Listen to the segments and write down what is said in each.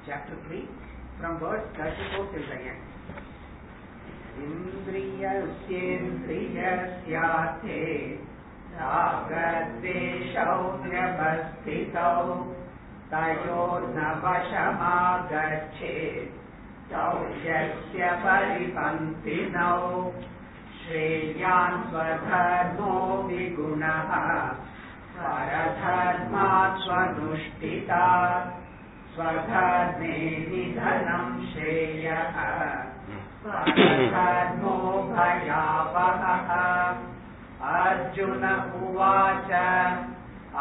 Chapter 3, from verse 34 till the end. Indriyasyendriyasyate ragadveshau vyavastitau tayornavashamagachet tau yasya paripantinau shreyan swadharmo vigunaha paradharmat swanushtitat स्वधर्मे निधनं श्रेयः परधर्मो भयावहः। अर्जुन उवाच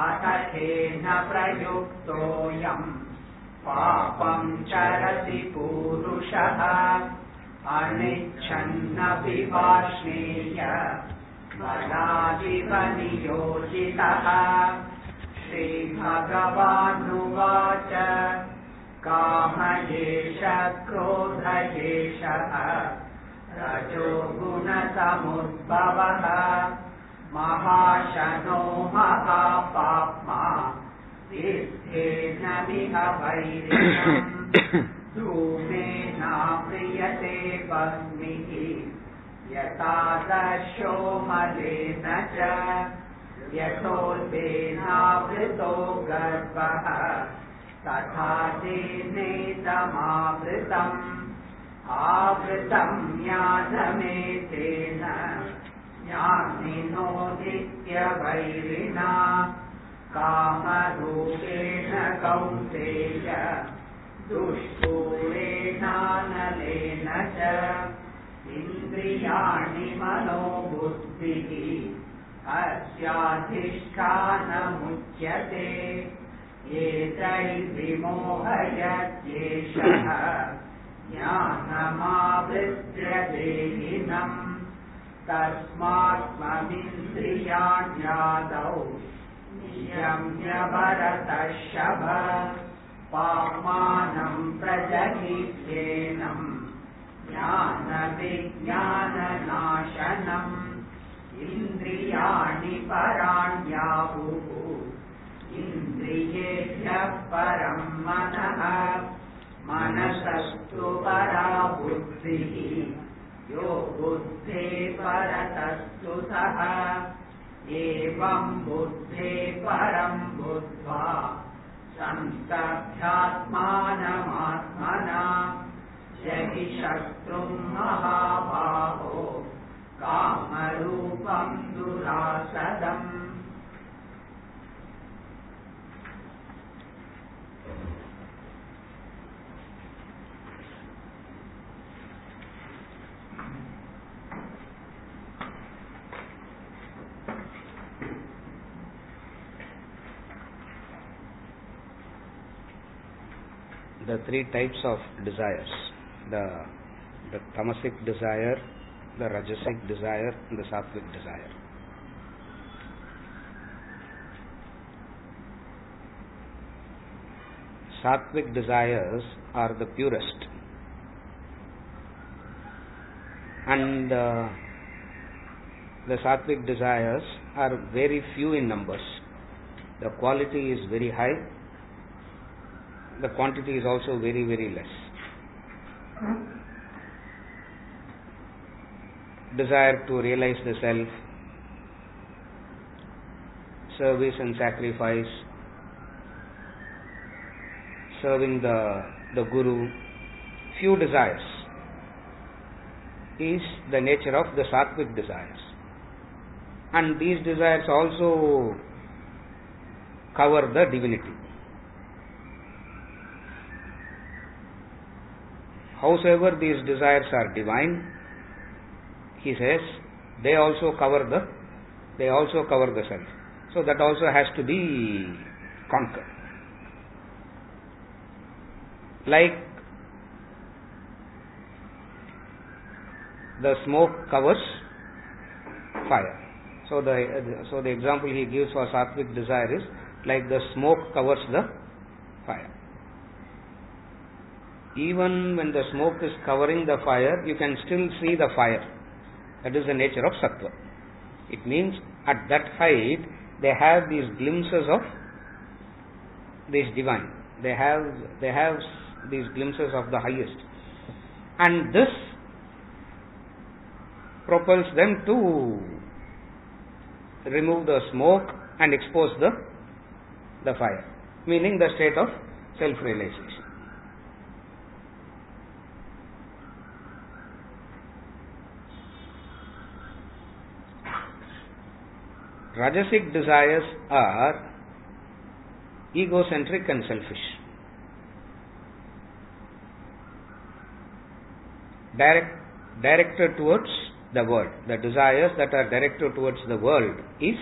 अथ केन प्रयुक्तोऽयं पापं चरति पूरुषः अनिच्छन्नपि वार्ष्णेय बलादिव नियोजितः। श्रीभगवानुवाच काम एष क्रोध एषः रजो गुणसमुद्भवः महाशनो महापाप्मा तीर्थेनमिह वैरिणम् धूमेनाव्रियते भस्मिः यथादर्शो मलेन च यथोल्बेनावृतो गर्भः तथा तेनेदमावृतम् आवृतं ज्ञानमेतेन ज्ञानिनो नित्यवैरिणा कामरूपेण कौन्तेय दुष्पूरेणानलेन च इन्द्रियाणि मनोबुद्धिः अस्याधिष्ठानमुच्यते एतैर्विमोहयत्येषः ज्ञानमावृत्य देहिनम् तस्मात्त्वमिन्द्रियाण्यादौ नियम्य भरतर्षभ पाप्मानं प्रजहिह्येनं ज्ञानविज्ञाननाशनम् इन्द्रियाणि पराण्याहुः इन्द्रियेभ्यः परं मनः मनसस्तु परा बुद्धिः यो बुद्धे परतस्तु सः एवं बुद्धे परं बुद्ध्वा संस्तभ्यात्मानमात्मना जहि शत्रुं महाबाहो कामरूपं दुरासदम्। The three types of desires, the tamasic desire, the rajasic desire and the sattvic desire. Sattvic desires are the purest, and the sattvic desires are very few in numbers. The quality is very high, the quantity is also very, very less. Desire to realize the self, service and sacrifice, serving the Guru, few desires is the nature of the sattvic desires. And these desires also cover the divinity. Howsoever these desires are divine, he says, they also cover the self. So that also has to be conquered. Like the smoke covers fire. So the example he gives for sattvic desire is like the smoke covers the fire. Even when the smoke is covering the fire, you can still see the fire. That is the nature of sattva. It means at that height they have these glimpses of this divine. They have these glimpses of the highest, and this propels them to remove the smoke and expose the fire, meaning the state of self-realization. Rajasic desires are egocentric and selfish. Directed towards the world. The desires that are directed towards the world is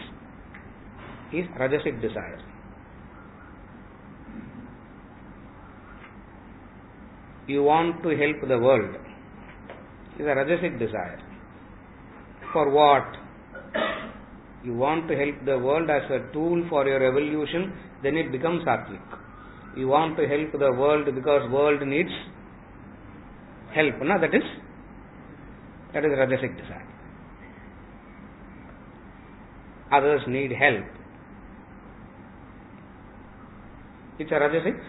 Rajasic desire. You want to help the world is a Rajasic desire. For what? You want to help the world as a tool for your evolution, then it becomes sattvic. You want to help the world because world needs help. No? That is Rajasic desire. Others need help. It's a Rajasic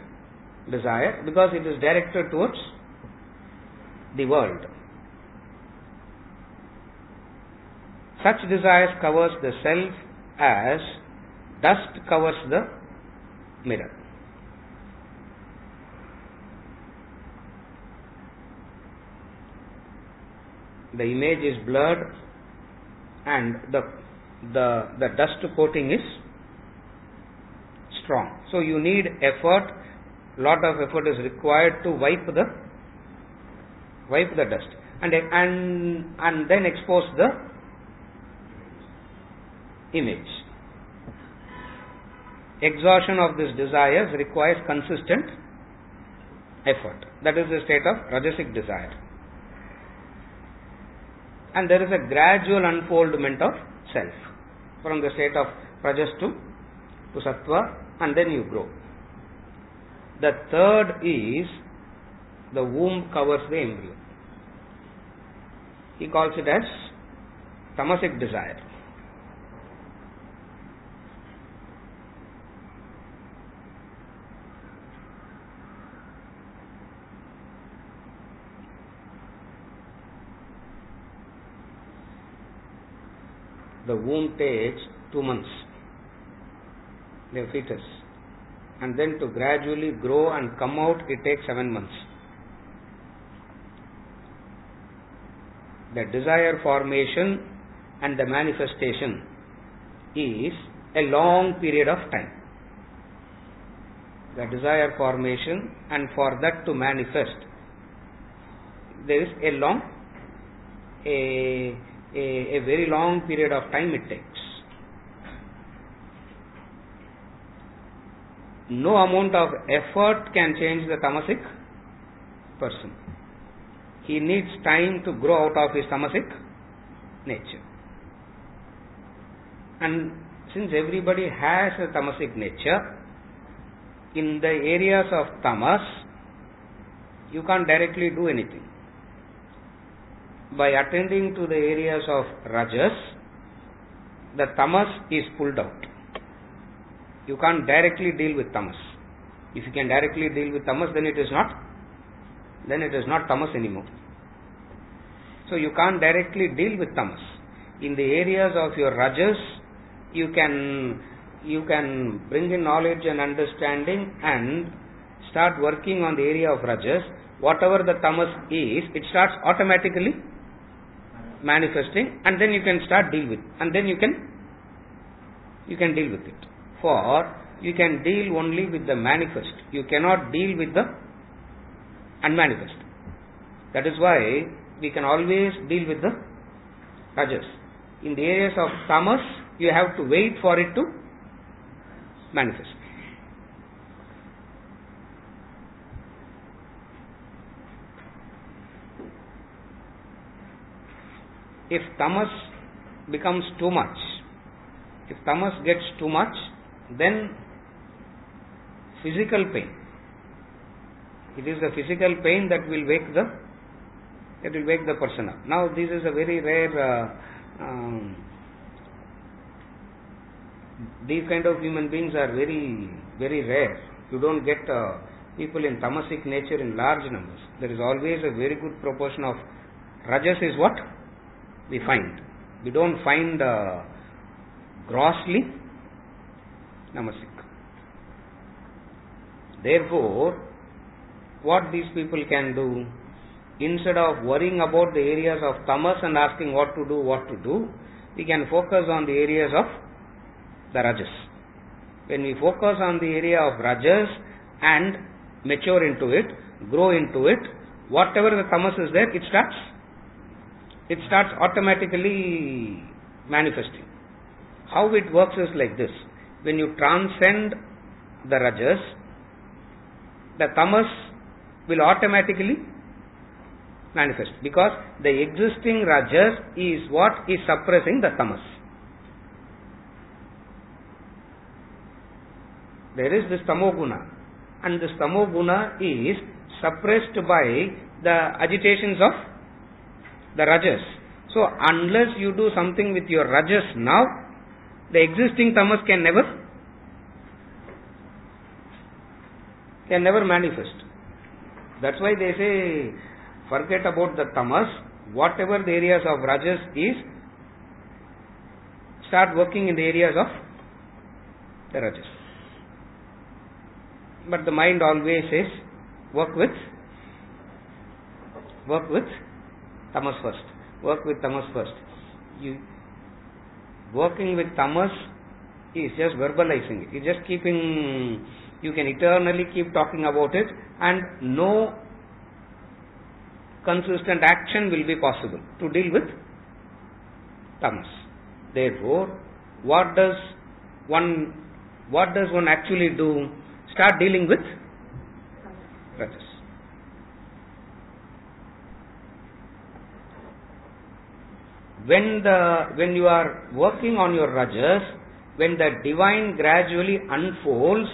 desire because it is directed towards the world. Such desires covers the self as dust covers the mirror. The image is blurred and the dust coating is strong. So you need effort, lot of effort is required to wipe the dust and then expose the image. Exhaustion of these desires requires consistent effort. That is the state of Rajasic desire. And there is a gradual unfoldment of self from the state of Rajas to Sattva, and then you grow. The third is the womb covers the embryo. He calls it as Tamasic desire. The womb takes 2 months, the fetus, and then to gradually grow and come out it takes 7 months. The desire formation and the manifestation is a long period of time. The desire formation, and for that to manifest there is a very long period of time it takes. No amount of effort can change the tamasic person. He needs time to grow out of his tamasic nature. And since everybody has a tamasic nature, in the areas of tamas, you can't directly do anything. By attending to the areas of rajas, the tamas is pulled out. You can't directly deal with tamas. If you can directly deal with tamas, then it is not tamas anymore. So you can't directly deal with tamas. In the areas of your rajas, you can bring in knowledge and understanding and start working on the area of rajas. Whatever the tamas is, it starts automatically manifesting, and then you can start deal with, and then you can deal with it. For you can deal only with the manifest. You cannot deal with the unmanifest. That is why we can always deal with the rajas. In the areas of tamas, you have to wait for it to manifest. if tamas becomes too much, if tamas gets too much, then physical pain. It is the physical pain that will wake the person up. Now this is a very rare. These kind of human beings are very, very rare. You don't get people in tamasic nature in large numbers. There is always a very good proportion of rajas is what we find. We don't find grossly tamasic. Therefore, what these people can do, instead of worrying about the areas of tamas and asking what to do, we can focus on the areas of the rajas. When we focus on the area of rajas and mature into it, grow into it, whatever the tamas is there, it starts automatically manifesting. How it works is like this. When you transcend the rajas, the tamas will automatically manifest, because the existing rajas is what is suppressing the tamas. There is this tamoguna, and this tamoguna is suppressed by the agitations of the rajas. So unless you do something with your rajas now, the existing tamas can never manifest. That's why they say, forget about the tamas, whatever the areas of rajas is, start working in the areas of the rajas. But the mind always says, work with tamas first. Work with tamas first. Working with tamas is just verbalizing it. You're just keeping, you can eternally keep talking about it, and no consistent action will be possible to deal with tamas. Therefore, what does one actually do? Start dealing with rajas. When you are working on your rajas, when the divine gradually unfolds,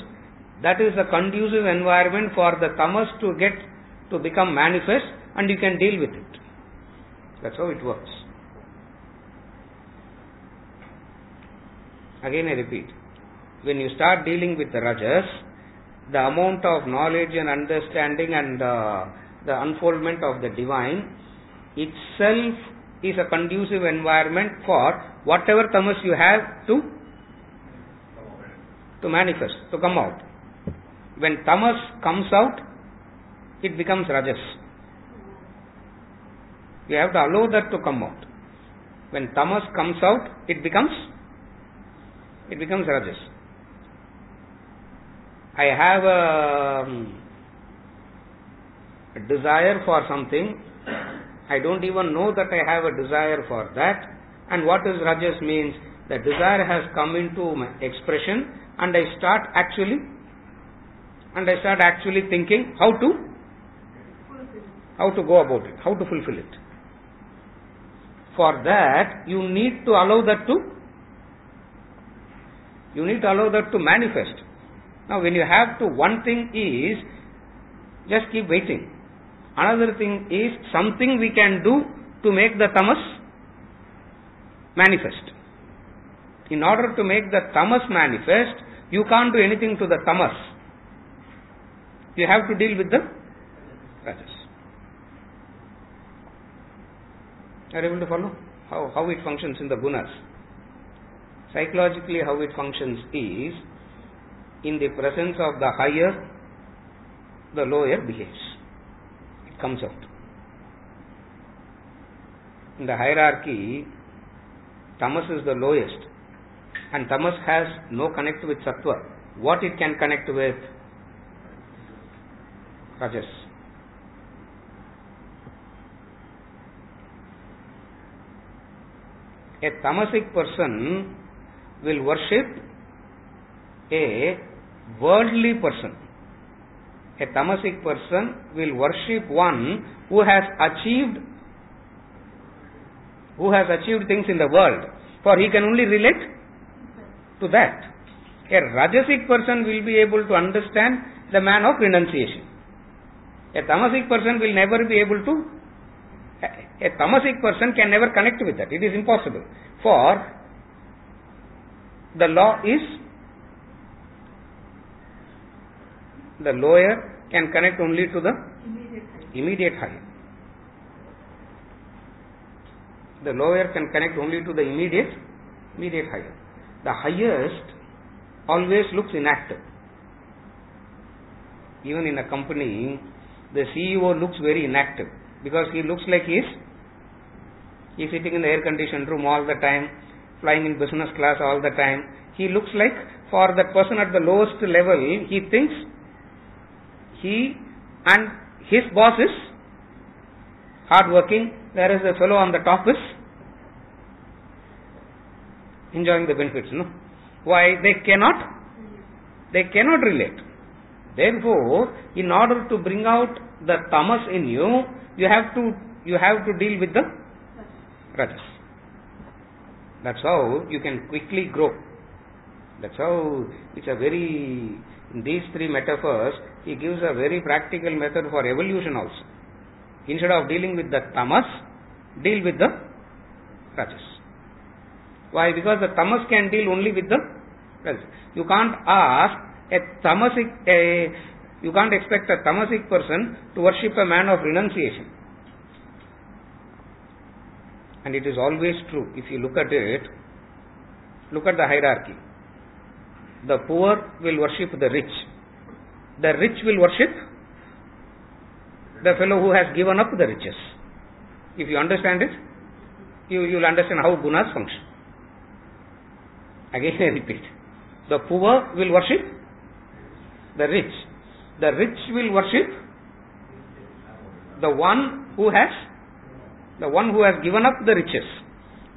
that is a conducive environment for the tamas to become manifest, and you can deal with it. That's how it works. Again I repeat, when you start dealing with the rajas, the amount of knowledge and understanding and the unfoldment of the divine itself is a conducive environment for whatever tamas you have to manifest, to come out. When tamas comes out, it becomes rajas. You have to allow that to come out. When tamas comes out, it becomes rajas. I have a desire for something. I don't even know that I have a desire for that. And what does rajas means? The desire has come into my expression, and I start actually thinking how to go about it, how to fulfill it. For that, you need to allow that to manifest. Now, when you have to, one thing is just keep waiting. Another thing is something we can do to make the tamas manifest. In order to make the tamas manifest, you can't do anything to the tamas. You have to deal with the rajas. Are you able to follow how it functions in the gunas? Psychologically, how it functions is, in the presence of the higher, the lower behaves. It comes out. In the hierarchy, tamas is the lowest, and tamas has no connect with sattva. What it can connect with? Rajas. A tamasic person will worship a worldly person. A tamasic person will worship one who has achieved who has achieved things in the world, for he can only relate to that. A Rajasic person will be able to understand the man of renunciation. A Tamasic person will never be able to, a Tamasic person can never connect with that. It is impossible. For the law is, the lower can connect only to the immediate higher. The lower can connect only to the immediate higher. The highest always looks inactive. Even in a company, the CEO looks very inactive because he looks like he's sitting in the air conditioned room all the time, flying in business class all the time. He looks like, for that person at the lowest level, he thinks he and his boss is hardworking, whereas the fellow on the top is enjoying the benefits. No? Why? They cannot relate. Therefore, in order to bring out the tamas in you, you have to deal with the rajas. That's how you can quickly grow. That's how it's a very, in these three metaphors, he gives a very practical method for evolution also. Instead of dealing with the tamas, deal with the rajas. Why? Because the tamas can deal only with the rajas. You can't expect a tamasic person to worship a man of renunciation. And it is always true. If you look at it, look at the hierarchy. The poor will worship the rich. The rich will worship the fellow who has given up the riches. If you understand it, you will understand how gunas function. Again I repeat. The poor will worship the rich. The rich will worship the one who has given up the riches.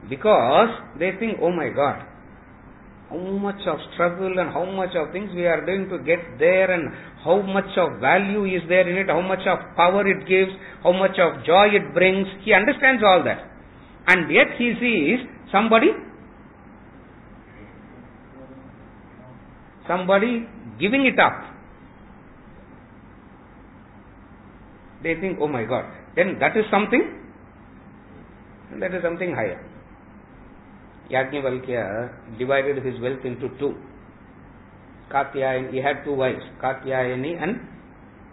Because they think, oh my God, how much of struggle and how much of things we are doing to get there, and how much of value is there in it, how much of power it gives, how much of joy it brings. He understands all that. And yet he sees somebody giving it up. They think, oh my God, then that is something higher. Yajnavalkya divided his wealth into two. Katyayani, he had two wives, Katyayani and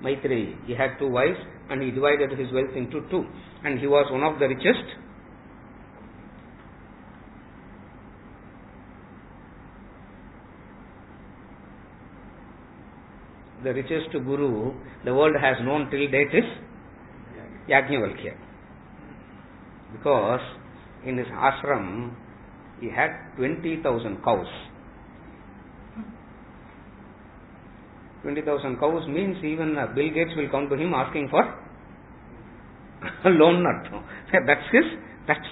Maitreyi. He had two wives and he divided his wealth into two. And he was one of the richest. The richest guru the world has known till date is Yajnavalkya. Because in his ashram he had 20,000 cows. 20,000 cows means even Bill Gates will come to him asking for a loan. That's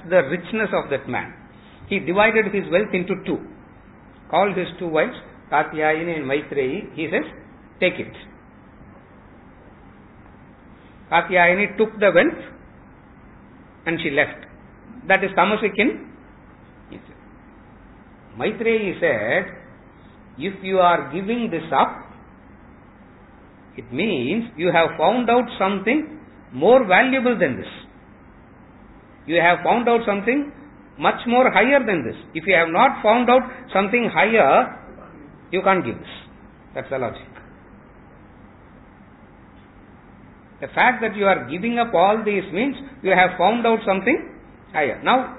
the richness of that man. He divided his wealth into two. Called his two wives, Katyayani and Maitreyi. He says, take it. Katyayani took the wealth and she left. That is tamasic in. Maitreyi said, if you are giving this up, it means you have found out something more valuable than this. You have found out something much more higher than this. If you have not found out something higher, you can't give this. That's the logic. The fact that you are giving up all these means you have found out something higher. Now,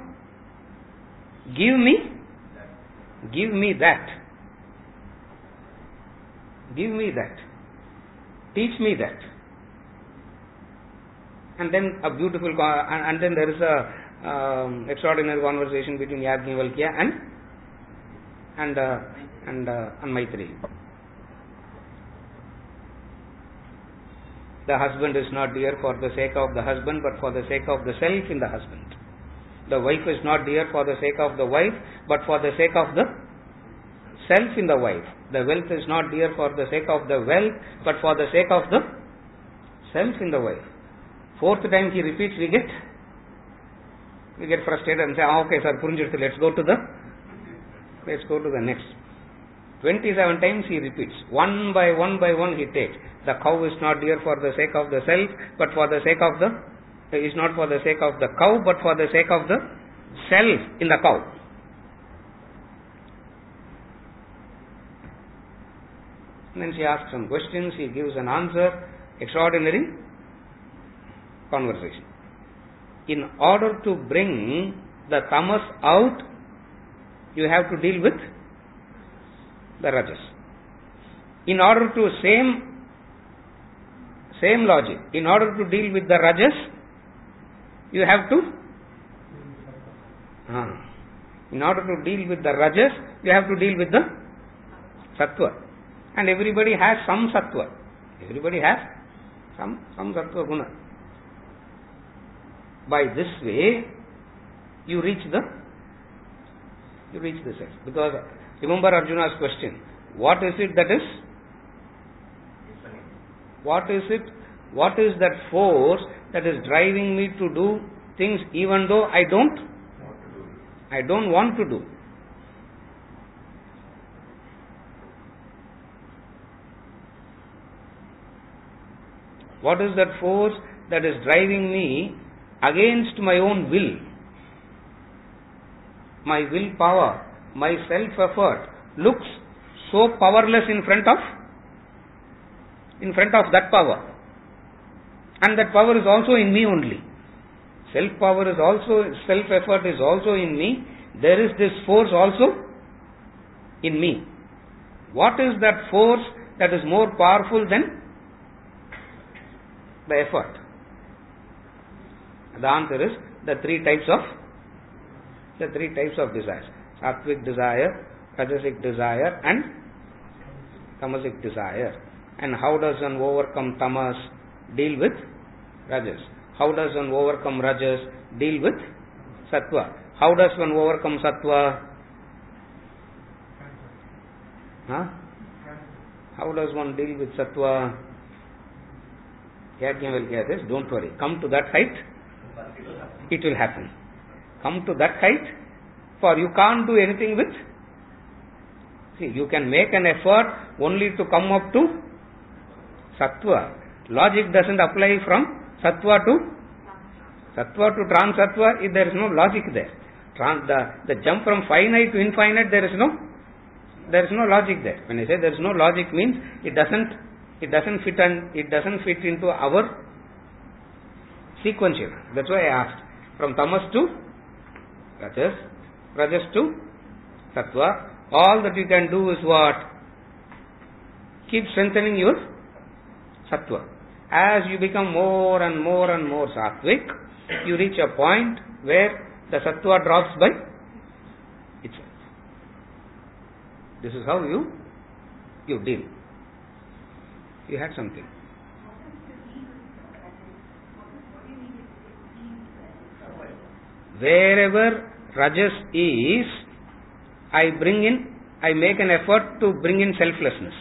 give me that. Give me that. Teach me that. And then a beautiful, and then there is a extraordinary conversation between Yajnavalkya and Maitreyi. The husband is not dear for the sake of the husband, but for the sake of the self in the husband. The wife is not dear for the sake of the wife, but for the sake of the self in the wife. The wealth is not dear for the sake of the wealth, but for the sake of the self in the wife. Fourth time he repeats, we You get frustrated and say, okay sir, purinjirthu, let's go to the next. 27 times he repeats. One by one he takes. The cow is not dear for the sake of the self, but for the sake of is not for the sake of the cow, but for the sake of the self in the cow. And then she asks some questions, he gives an answer. Extraordinary conversation. In order to bring the tamas out, you have to deal with the rajas. In order to same logic, in order to deal with the rajas, you have to in order to deal with the rajas, you have to deal with the sattva. And everybody has some sattva. Everybody has some sattva guna. By this way, you reach the self. Because remember Arjuna's question. What is it that is? What is that force that is driving me to do things even though I don't want to do? What is that force that is driving me against my own will? My willpower, my self-effort looks so powerless in front of that power. And that power is also in me only. Self-effort is also in me. There is this force also in me. What is that force that is more powerful than the effort? The answer is the three types of desires. Sattvic desire, Rajasic desire and Tamasic desire. And how does one overcome tamas? Deal with rajas. How does one overcome rajas? Deal with sattva. How does one overcome sattva? How does one deal with sattva? Yajnavalkya says, don't worry. Come to that height, it will happen. Come to that height, for you can't do anything with. See, you can make an effort only to come up to sattva. Logic doesn't apply from sattva to trans-sattva. There is no logic there. The jump from finite to infinite, there is no logic there. When I say there is no logic, means it doesn't fit into our sequential. That's why I asked. From tamas to rajas, rajas to sattva, all that you can do is what? Keep strengthening your sattva. As you become more and more and more sattvic, you reach a point where the sattva drops by itself. This is how you deal. You had something. Wherever rajas is, I make an effort to bring in selflessness.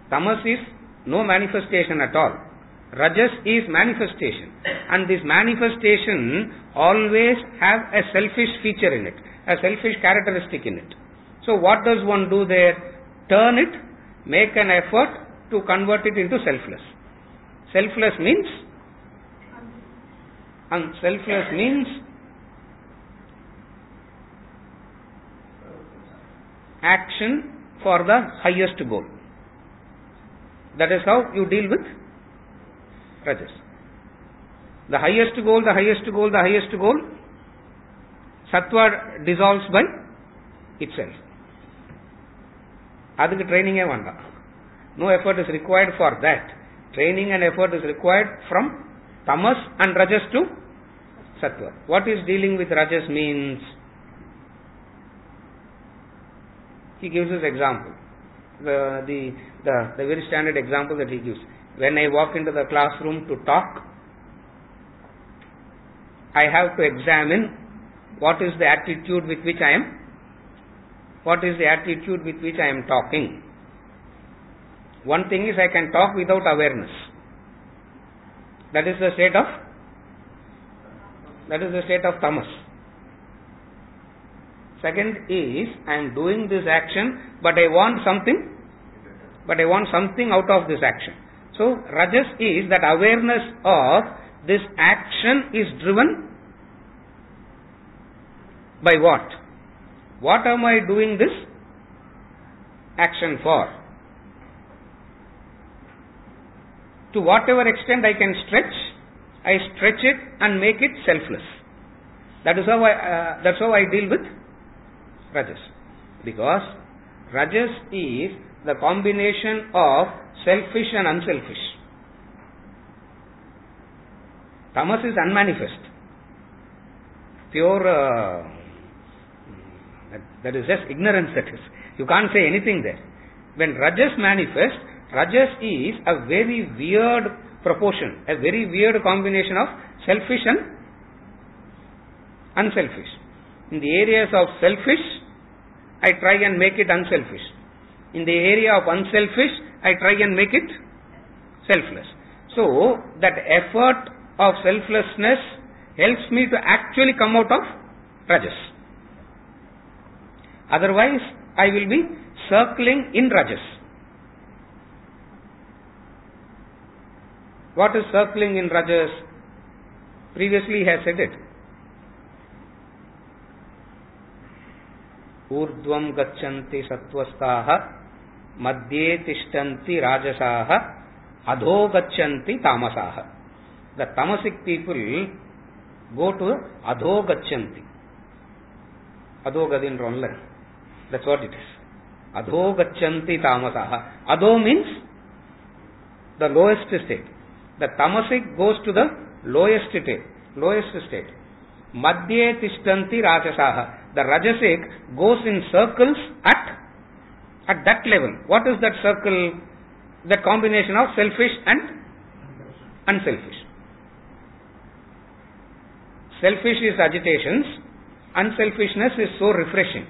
Tamas is no manifestation at all. Rajas is manifestation. And this manifestation always have a selfish feature in it, a selfish characteristic in it. So what does one do there? Turn it, make an effort to convert it into selfless. Selfless means action for the highest goal. That is how you deal with rajas. The highest goal, sattva dissolves by itself. Adukku training vanda. No effort is required for that. Training and effort is required from tamas and rajas to sattva. What is dealing with rajas means? He gives us example. The very standard example that he gives. When I walk into the classroom to talk, I have to examine what is the attitude with which I am talking. One thing is I can talk without awareness. That is the state of That is the state of tamas. Second is, I am doing this action, but I want something out of this action. So, rajas is that awareness of this action is driven by what? What am I doing this action for? To whatever extent I can stretch, I stretch it and make it selfless. That's how I deal with rajas. Because rajas is the combination of selfish and unselfish. Tamas is unmanifest. Pure, that is just ignorance, that is. You can't say anything there. When rajas manifests, rajas is a very weird proportion, a very weird combination of selfish and unselfish. In the areas of selfish, I try and make it unselfish. In the area of unselfish, I try and make it selfless. So, that effort of selflessness helps me to actually come out of rajas. Otherwise, I will be circling in rajas. What is circling in rajas? Previously he has said it. Urdhvam gachanti sattvastaha madhye tishtanti rajasaha adho gachanti tamasaha. The tamasic people go to adho gachanti. Adho gadin ronlan. That's what it is. Adho gachanti tamasaha. Adho means the lowest state. The tamasic goes to the lowest state. Madhye tishtanti rajasaha. The rajasic goes in circles at that level. What is that circle? That combination of selfish and unselfish. Selfish is agitations. Unselfishness is so refreshing.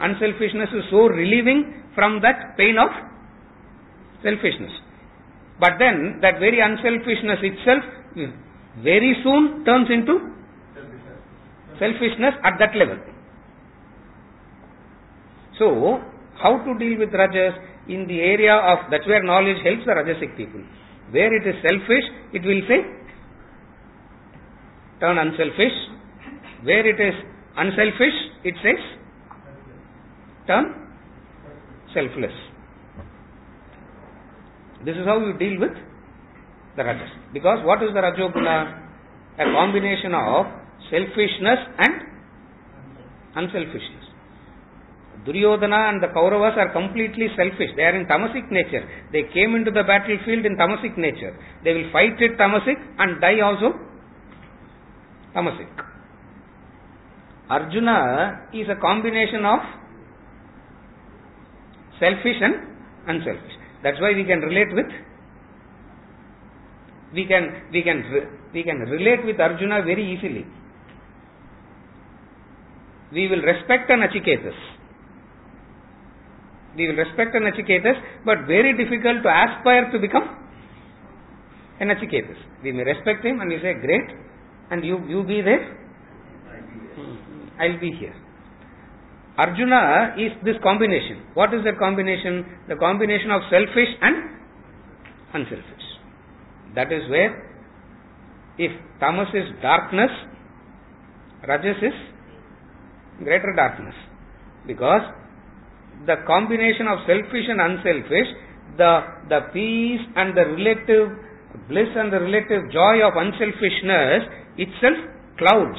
Unselfishness is so relieving from that pain of selfishness. But then that very unselfishness itself very soon turns into selfishness at that level. So, how to deal with rajas? In the area of, that's where knowledge helps the rajasic people. Where it is selfish, it will say, turn unselfish. Where it is unselfish, it says, turn selfless. This is how you deal with the rajas. Because what is the rajoguna? A combination of selfishness and unselfishness. Duryodhana and the Kauravas are completely selfish. They are in tamasic nature. They came into the battlefield in tamasic nature. They will fight it tamasic and die also tamasic. Arjuna is a combination of selfish and unselfish. That's why we can relate with relate with Arjuna very easily. We will respect an Nachiketas. But very difficult to aspire to become a Nachiketas. We may respect him and we say, great, and you be there, I'll be here. Arjuna is this combination. What is that combination? The combination of selfish and unselfish. That is where, if tamas is darkness, rajas is greater darkness. Because the combination of selfish and unselfish, the peace and the relative bliss and the relative joy of unselfishness itself clouds.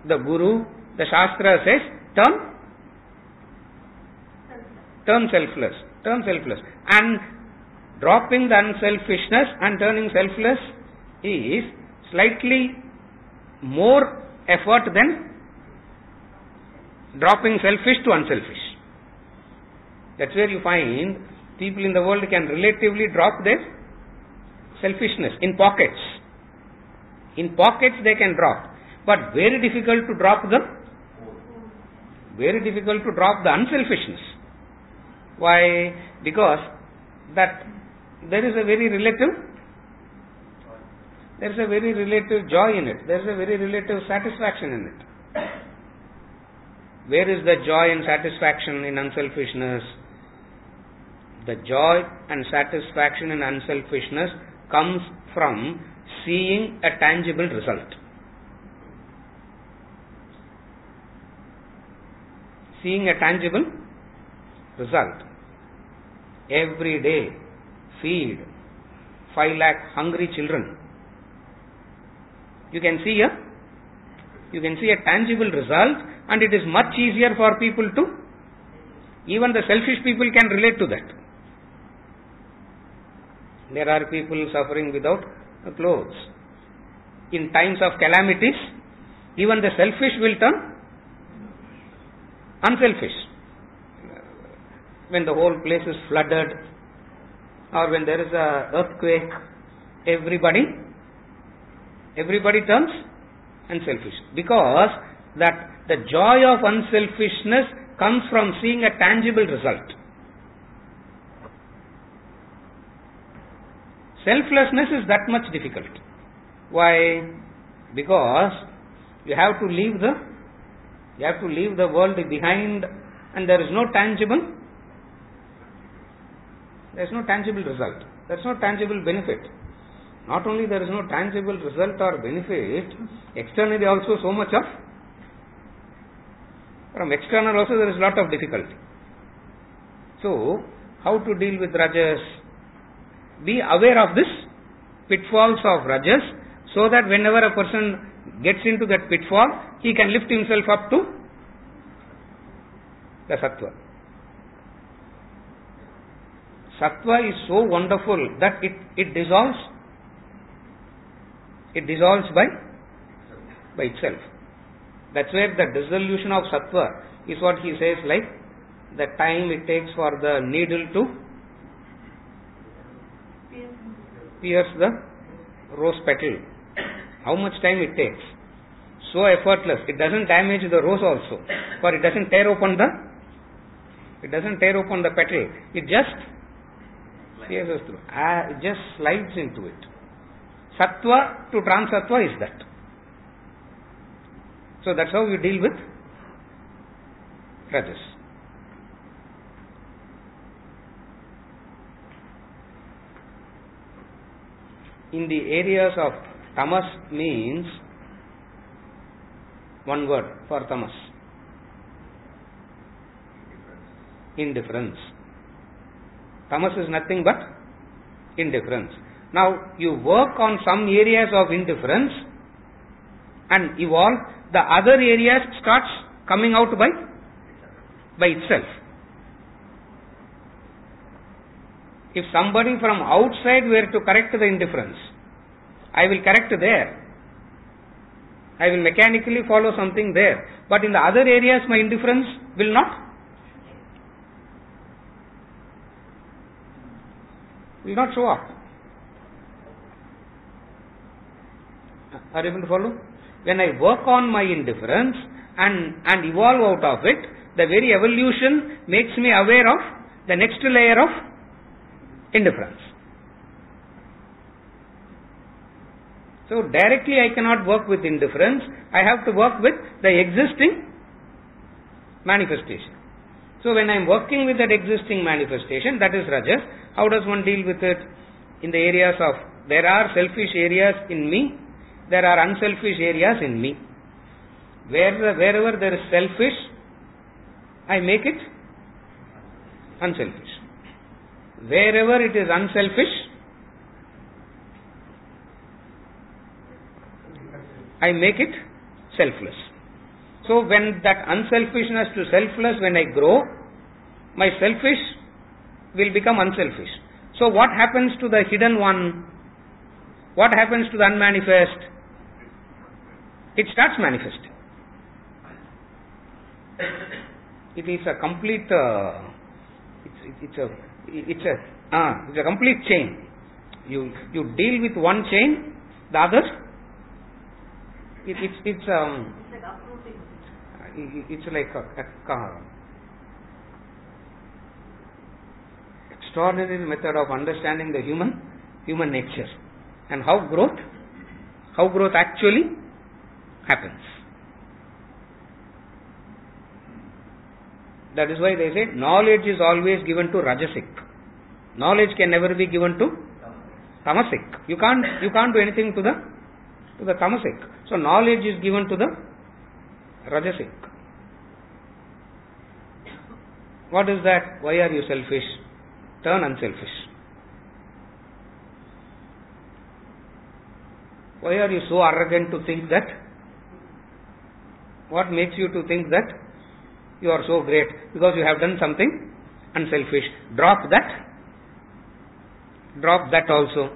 The Guru, the Shastra says, turn selfless. And dropping the unselfishness and turning selfless is slightly more effort than dropping selfish to unselfish. That's where you find people in the world can relatively drop their selfishness in pockets. In pockets they can drop. But very difficult to drop the unselfishness. Why? Because that there is a very relative there is a very relative joy in it. There is a very relative satisfaction in it. Where is the joy and satisfaction in unselfishness? The joy and satisfaction in unselfishness comes from seeing a tangible result. Seeing a tangible result. Every day, feed 5 lakh hungry children. You can see a tangible result, and it is much easier for people to, even the selfish people can relate to that. There are people suffering without clothes. In times of calamities, even the selfish will turn unselfish. When the whole place is flooded, or when there is an earthquake, everybody turns unselfish. Because that the joy of unselfishness comes from seeing a tangible result. Selflessness is that much difficult. Why? Because you have to leave the world behind, and there is no tangible result. There is no tangible benefit. Not only there is no tangible result or benefit, externally also so much of, from external also there is a lot of difficulty. So, how to deal with rajas? Be aware of this pitfalls of rajas, so that whenever a person gets into that pitfall, he can lift himself up to the sattva. Sattva is so wonderful that it dissolves by itself. That's where the dissolution of sattva is what he says, like the time it takes for the needle to pierce the rose petal. How much time it takes? So effortless. It doesn't damage the rose also, for it doesn't tear open the petal. It just pierces through. It just slides into it. Sattva to trans-sattva is that. So that's how you deal with rajas. In the areas of tamas means one word for tamas. Indifference. Tamas is nothing but indifference. Now, you work on some areas of indifference and evolve, the other areas starts coming out by itself. If somebody from outside were to correct the indifference, I will correct there. I will mechanically follow something there. But in the other areas, my indifference will not show up. Are you able to follow? When I work on my indifference and evolve out of it, the very evolution makes me aware of the next layer of indifference. So directly I cannot work with indifference. I have to work with the existing manifestation. So when I am working with that existing manifestation, that is rajas. How does one deal with it? In the areas of, there are selfish areas in me, there are unselfish areas in me. Wherever there is selfish, I make it unselfish. Wherever it is unselfish, I make it selfless. So when that unselfishness to selfless, when I grow, my selfish will become unselfish. So what happens to the hidden one? What happens to the unmanifest? It starts manifesting. It is a complete, it's a complete chain. You deal with one chain, the other, it's like a extraordinary method of understanding the human nature and how growth how growth actually happens. That is why they say knowledge is always given to Rajasic. Knowledge can never be given to Tamasic. You can't do anything to the Tamasic. So knowledge is given to the Rajasic. What is that? Why are you selfish? Turn unselfish. Why are you so arrogant to think that? What makes you to think that you are so great? Because you have done something unselfish. Drop that. Drop that also.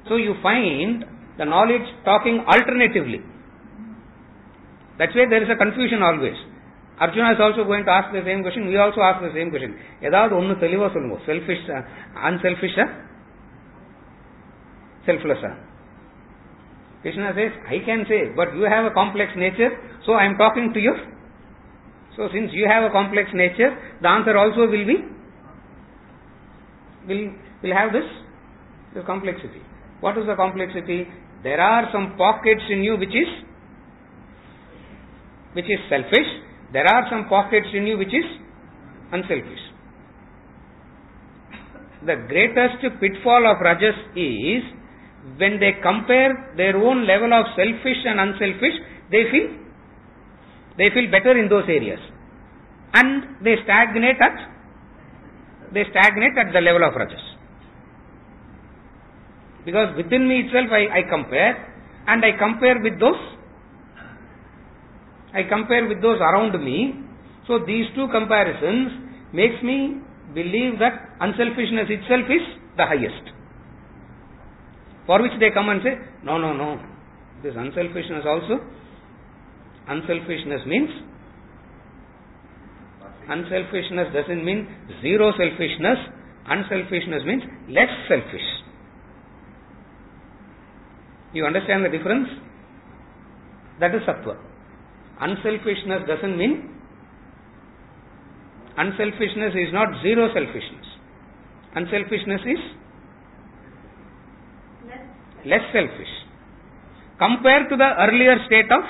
So you find the knowledge talking alternatively. That's why there is a confusion always. Arjuna is also going to ask the same question. We also ask the same question. Edavadhu onnu theliva solluvo. Selfish, unselfish, selfless. Krishna says, I can say, but you have a complex nature, so I am talking to you. So since you have a complex nature, the answer also will have this complexity. What is the complexity? There are some pockets in you which is selfish. There are some pockets in you which is unselfish. The greatest pitfall of Rajas is when they compare their own level of selfish and unselfish, they feel better in those areas, and they stagnate at the level of Rajas. Because within me itself I compare, and I compare with those around me. So these two comparisons makes me believe that unselfishness itself is the highest. For which they come and say, no, this unselfishness also. Unselfishness doesn't mean zero selfishness. Unselfishness means less selfish. You understand the difference? That is sattva. Unselfishness doesn't mean, unselfishness is not zero selfishness. Unselfishness is less selfish. Compared to the earlier state of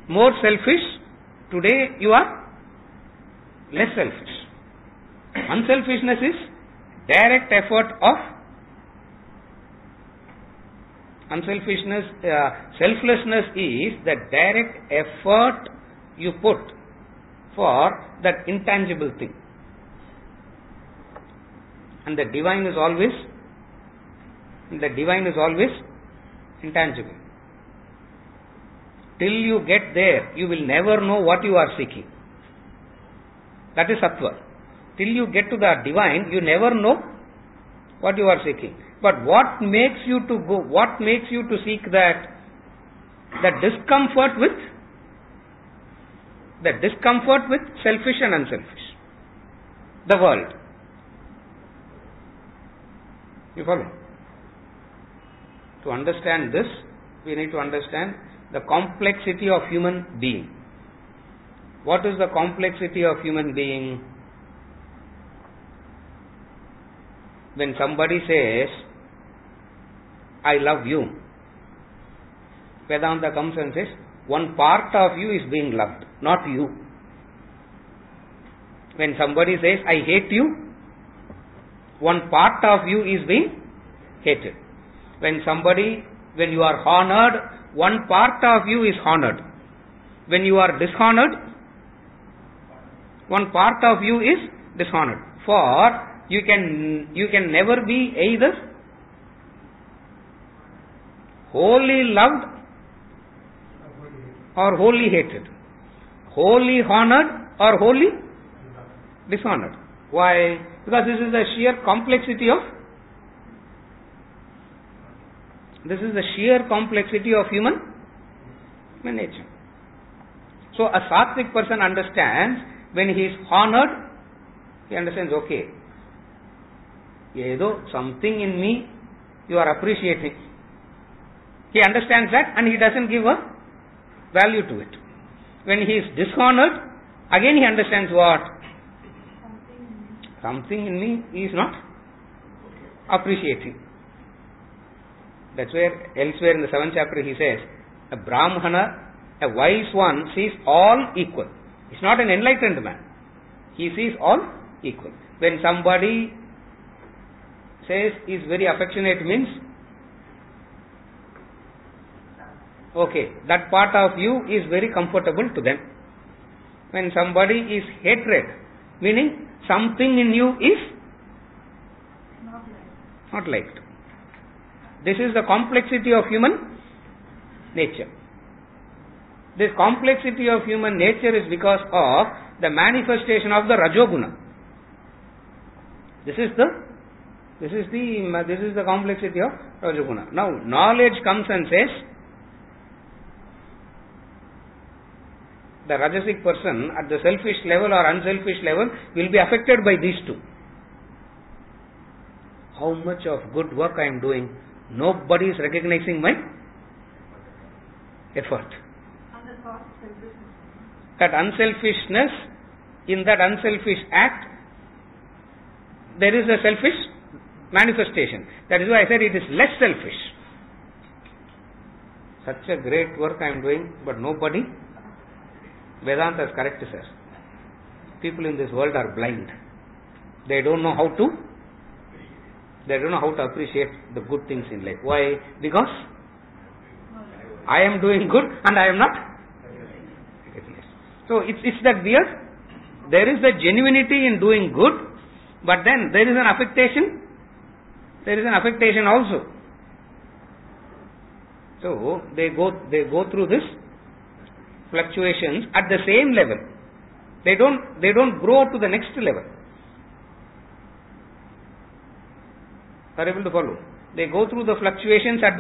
more selfish, today you are less selfish. Unselfishness is direct effort of selflessness is the direct effort you put for that intangible thing. And the divine is always intangible. Till you get there, you will never know what you are seeking. That is sattva. Till you get to the divine, you never know what you are seeking. But what makes you to go? What makes you to seek that? The discomfort with selfish and unselfish. The world. You follow? To understand this, we need to understand the complexity of human being. What is the complexity of human being? When somebody says, I love you, Vedanta comes and says, one part of you is being loved, not you. When somebody says, I hate you, one part of you is being hated. When you are honored, one part of you is honored. When you are dishonored, one part of you is dishonored. For you can never be either wholly loved or wholly hated, wholly honored or wholly dishonored. Why? Because this is the sheer complexity of human nature. So a sattvic person understands when he is honored, he understands, okay, something in me you are appreciating. He understands that and he doesn't give a value to it. When he is dishonored, again he understands what? Something in me he is not appreciating. That's where elsewhere in the 7th chapter he says, a Brahmana, a wise one, sees all equal. He's not an enlightened man. He sees all equal. When somebody says is very affectionate means, okay, that part of you is very comfortable to them. When somebody is hatred, meaning something in you is not liked. This is the complexity of human nature. This complexity of human nature is because of the manifestation of the Rajoguna. This is the complexity of Rajoguna. Now, knowledge comes and says, the Rajasic person at the selfish level or unselfish level will be affected by these two. How much of good work I am doing? Nobody is recognizing my effort. That unselfishness, in that unselfish act, there is a selfish manifestation. That is why I said it is less selfish. Such a great work I am doing, but nobody. Vedanta is correct, sir. People in this world are blind. They don't know how to appreciate the good things in life. Why? Because I am doing good and I am not. So it's that weird. There is the genuinity in doing good, but then there is an affectation. There is an affectation also. So they go through this fluctuations at the same level. They don't grow to the next level. Are able to follow? They go through the fluctuations at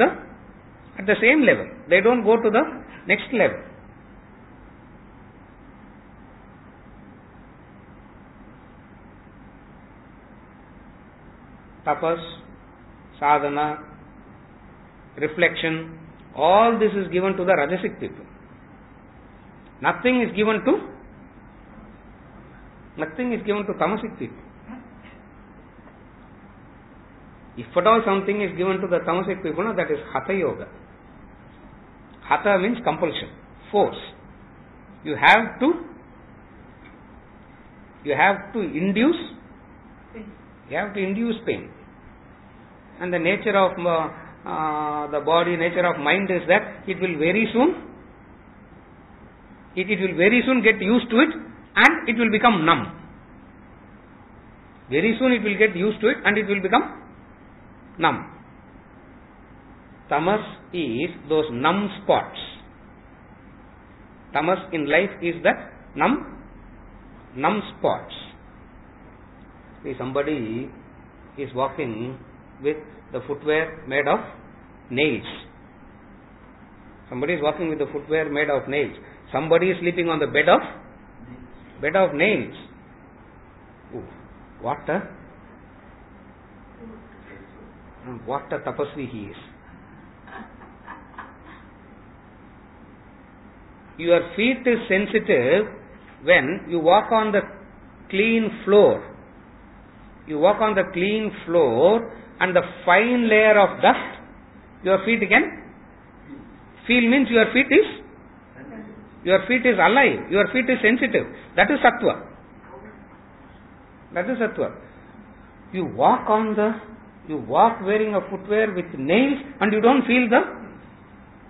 the same level. They don't go to the next level. Tapas, sadhana, reflection, all this is given to the Rajasic people. Nothing is given to Tamasic people. If at all something is given to the Tamasic people, that is Hatha Yoga. Hatha means compulsion, force. You have to induce pain. And the nature of the body, nature of mind is that it will very soon get used to it and it will become numb. Very soon it will get used to it and it will become numb. Tamas is those numb spots. Tamas in life is that numb spots. See, somebody is walking with the footwear made of nails. Somebody is walking with the footwear made of nails. Somebody is sleeping on the bed of nails. Ooh, what a tapasvi he is. Your feet is sensitive when you walk on the clean floor. You walk on the clean floor and the fine layer of dust, your feet can feel, means your feet is alive, your feet is sensitive. That is sattva. You walk wearing a footwear with nails and you don't feel the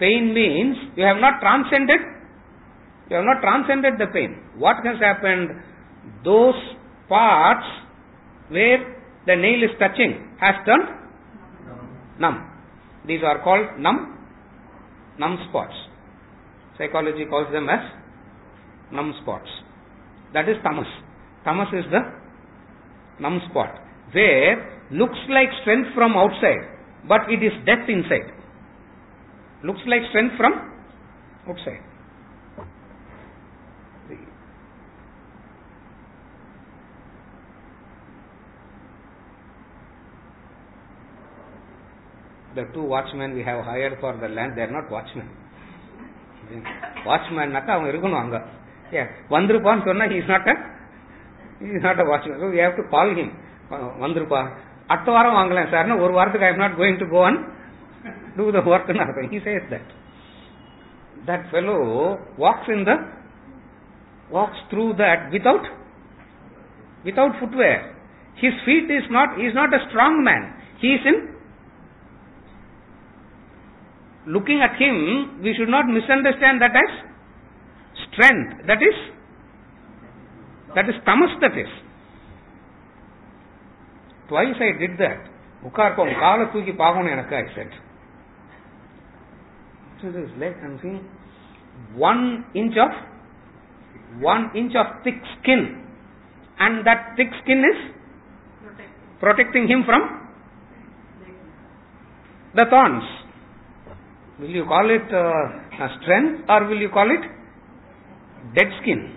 pain, means you have not transcended the pain. What has happened? Those parts where the nail is touching has turned numb. These are called numb spots. Psychology calls them as numb spots. That is tamas. Tamas is the numb spot, where looks like strength from outside, but it is death inside. Looks like strength from outside. The two watchmen we have hired for the land, they are not watchmen. Watchman naka avanga irukonu anga. Yeah, Vandrupa sonna he is not a watchman. So we have to call him Vandrupa. Attu varam vaangala sir na oru vaarathukku I am not going to go on do the work and nothing. He says that. That fellow walks through that without footwear. His feet is not a strong man. He is looking at him, we should not misunderstand that as strength. That is tamas, that is. Twice I did that. Ukkarpam, kaala thooki paagonu enakku, I said. So this leg and see 1 inch of thick skin, and that thick skin is protecting him from the thorns. Will you call it strength, or will you call it dead skin?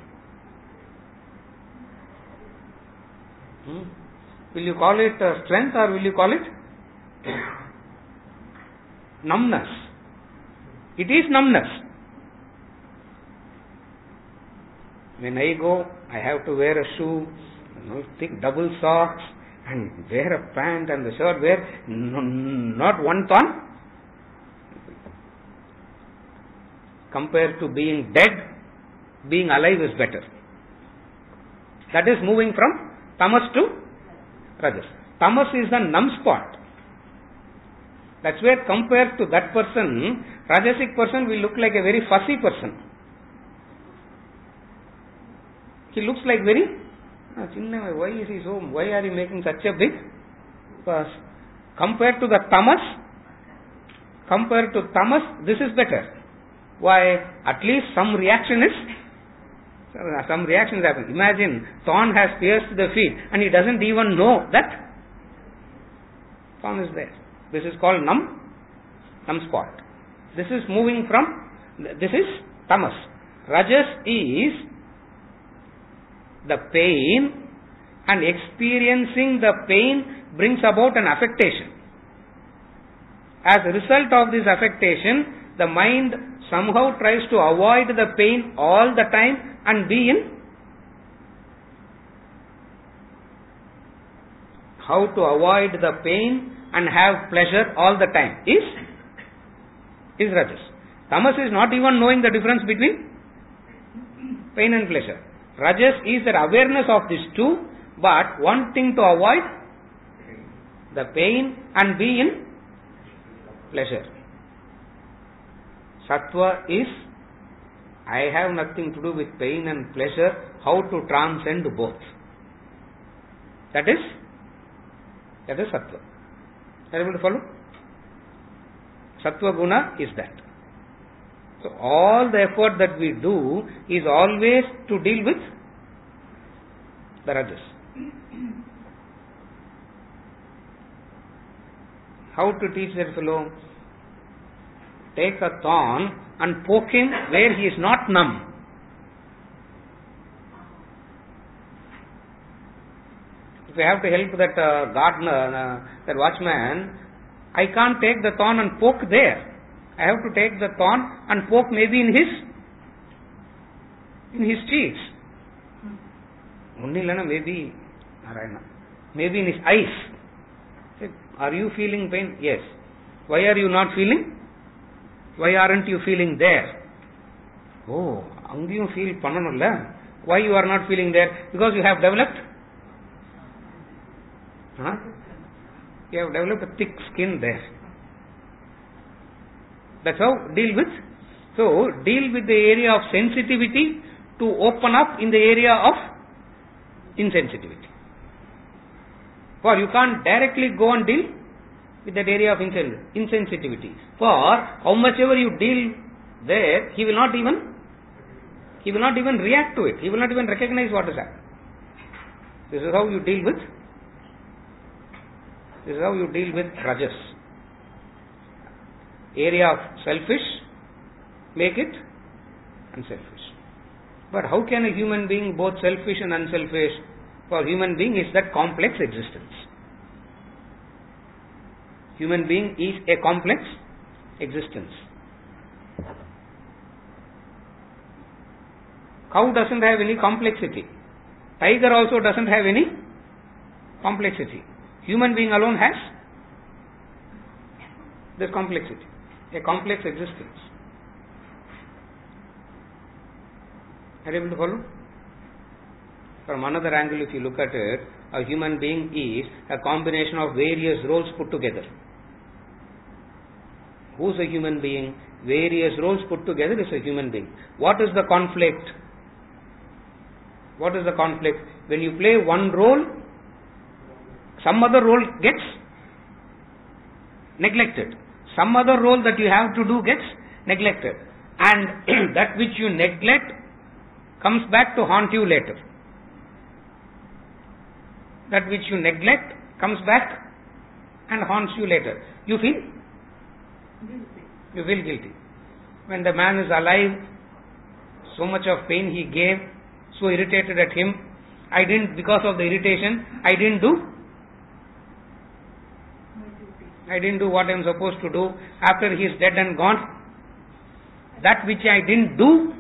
Will you call it strength, or will you call it numbness? It is numbness. When I go, I have to wear a shoe, thick double socks, and wear a pant and the shirt, wear not one thorn. Compared to being dead, being alive is better. That is moving from tamas to rajas. Tamas is the numb spot. That's where compared to that person, rajasic person will look like a very fussy person. He looks like very, why is he so, why are you making such a big fuss? Compared to the tamas, this is better. Why? At least some reactions happen. Imagine, thorn has pierced the feet and he doesn't even know that thorn is there. This is called numb spot. This is moving from, this is tamas. Rajas is the pain, and experiencing the pain brings about an affectation. As a result of this affectation, the mind somehow tries to avoid the pain all the time and be in. How to avoid the pain and have pleasure all the time is rajas. Tamas is not even knowing the difference between pain and pleasure. Rajas is the awareness of these two, but wanting to avoid the pain and be in pleasure. Sattva is, I have nothing to do with pain and pleasure, how to transcend both. That is sattva. Are you able to follow? Sattva guna is that. So all the effort that we do is always to deal with the rajas. How to teach that fellow? Take a thorn and poke him where he is not numb. If I have to help that gardener, that watchman, I can't take the thorn and poke there. I have to take the thorn and poke maybe in his cheeks. Maybe in his eyes. Are you feeling pain? Yes. Why are you not feeling? Why aren't you feeling there? Oh, you feel pannanulla. Why you are not feeling there? Because you have developed. You have developed a thick skin there. That's how deal with. So deal with the area of sensitivity to open up in the area of insensitivity. For you can't directly go and deal with that area of insensitivity. For how much ever you deal there, he will not even react to it. He will not even recognize what is happening. This is how you deal with. This is how you deal with rajas. Area of selfish, make it unselfish. But how can a human being both selfish and unselfish? For human being is that complex existence. Human being is a complex existence. Cow doesn't have any complexity. Tiger also doesn't have any complexity. Human being alone has There's complexity, a complex existence. Are you able to follow? From another angle, if you look at it, a human being is a combination of various roles put together. Who's a human being? Various roles put together is a human being. What is the conflict? What is the conflict? When you play one role, some other role gets neglected. Some other role that you have to do gets neglected. And that which you neglect comes back to haunt you later. That which you neglect comes back and haunts you later. You feel? Guilty. You feel guilty. When the man is alive, so much of pain he gave, so irritated at him, because of the irritation, I didn't do what I am supposed to do. After he is dead and gone, that which I didn't do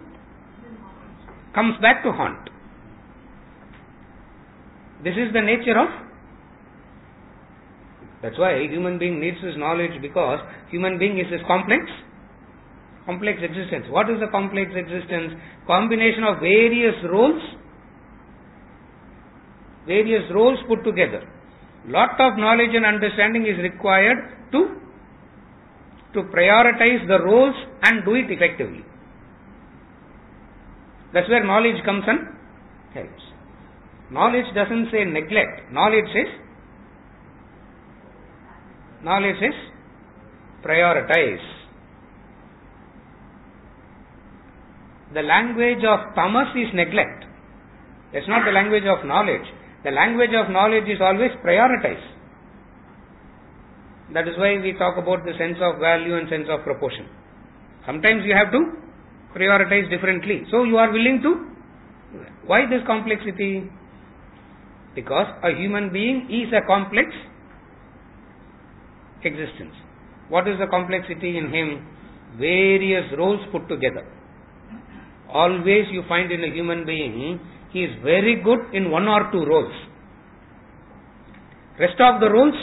comes back to haunt. This is the nature of. That's why a human being needs his knowledge, because human being is this complex existence. What is the complex existence? Combination of various roles put together. Lot of knowledge and understanding is required to prioritize the roles and do it effectively. That's where knowledge comes and helps. Knowledge doesn't say neglect. Knowledge says prioritize. The language of tamas is neglect. That's not the language of knowledge. The language of knowledge is always prioritize. That is why we talk about the sense of value and sense of proportion. Sometimes you have to prioritize differently. So you are willing to. Why this complexity? Because a human being is a complex existence. What is the complexity in him? Various roles put together. Always you find in a human being, he is very good in one or two roles. Rest of the roles,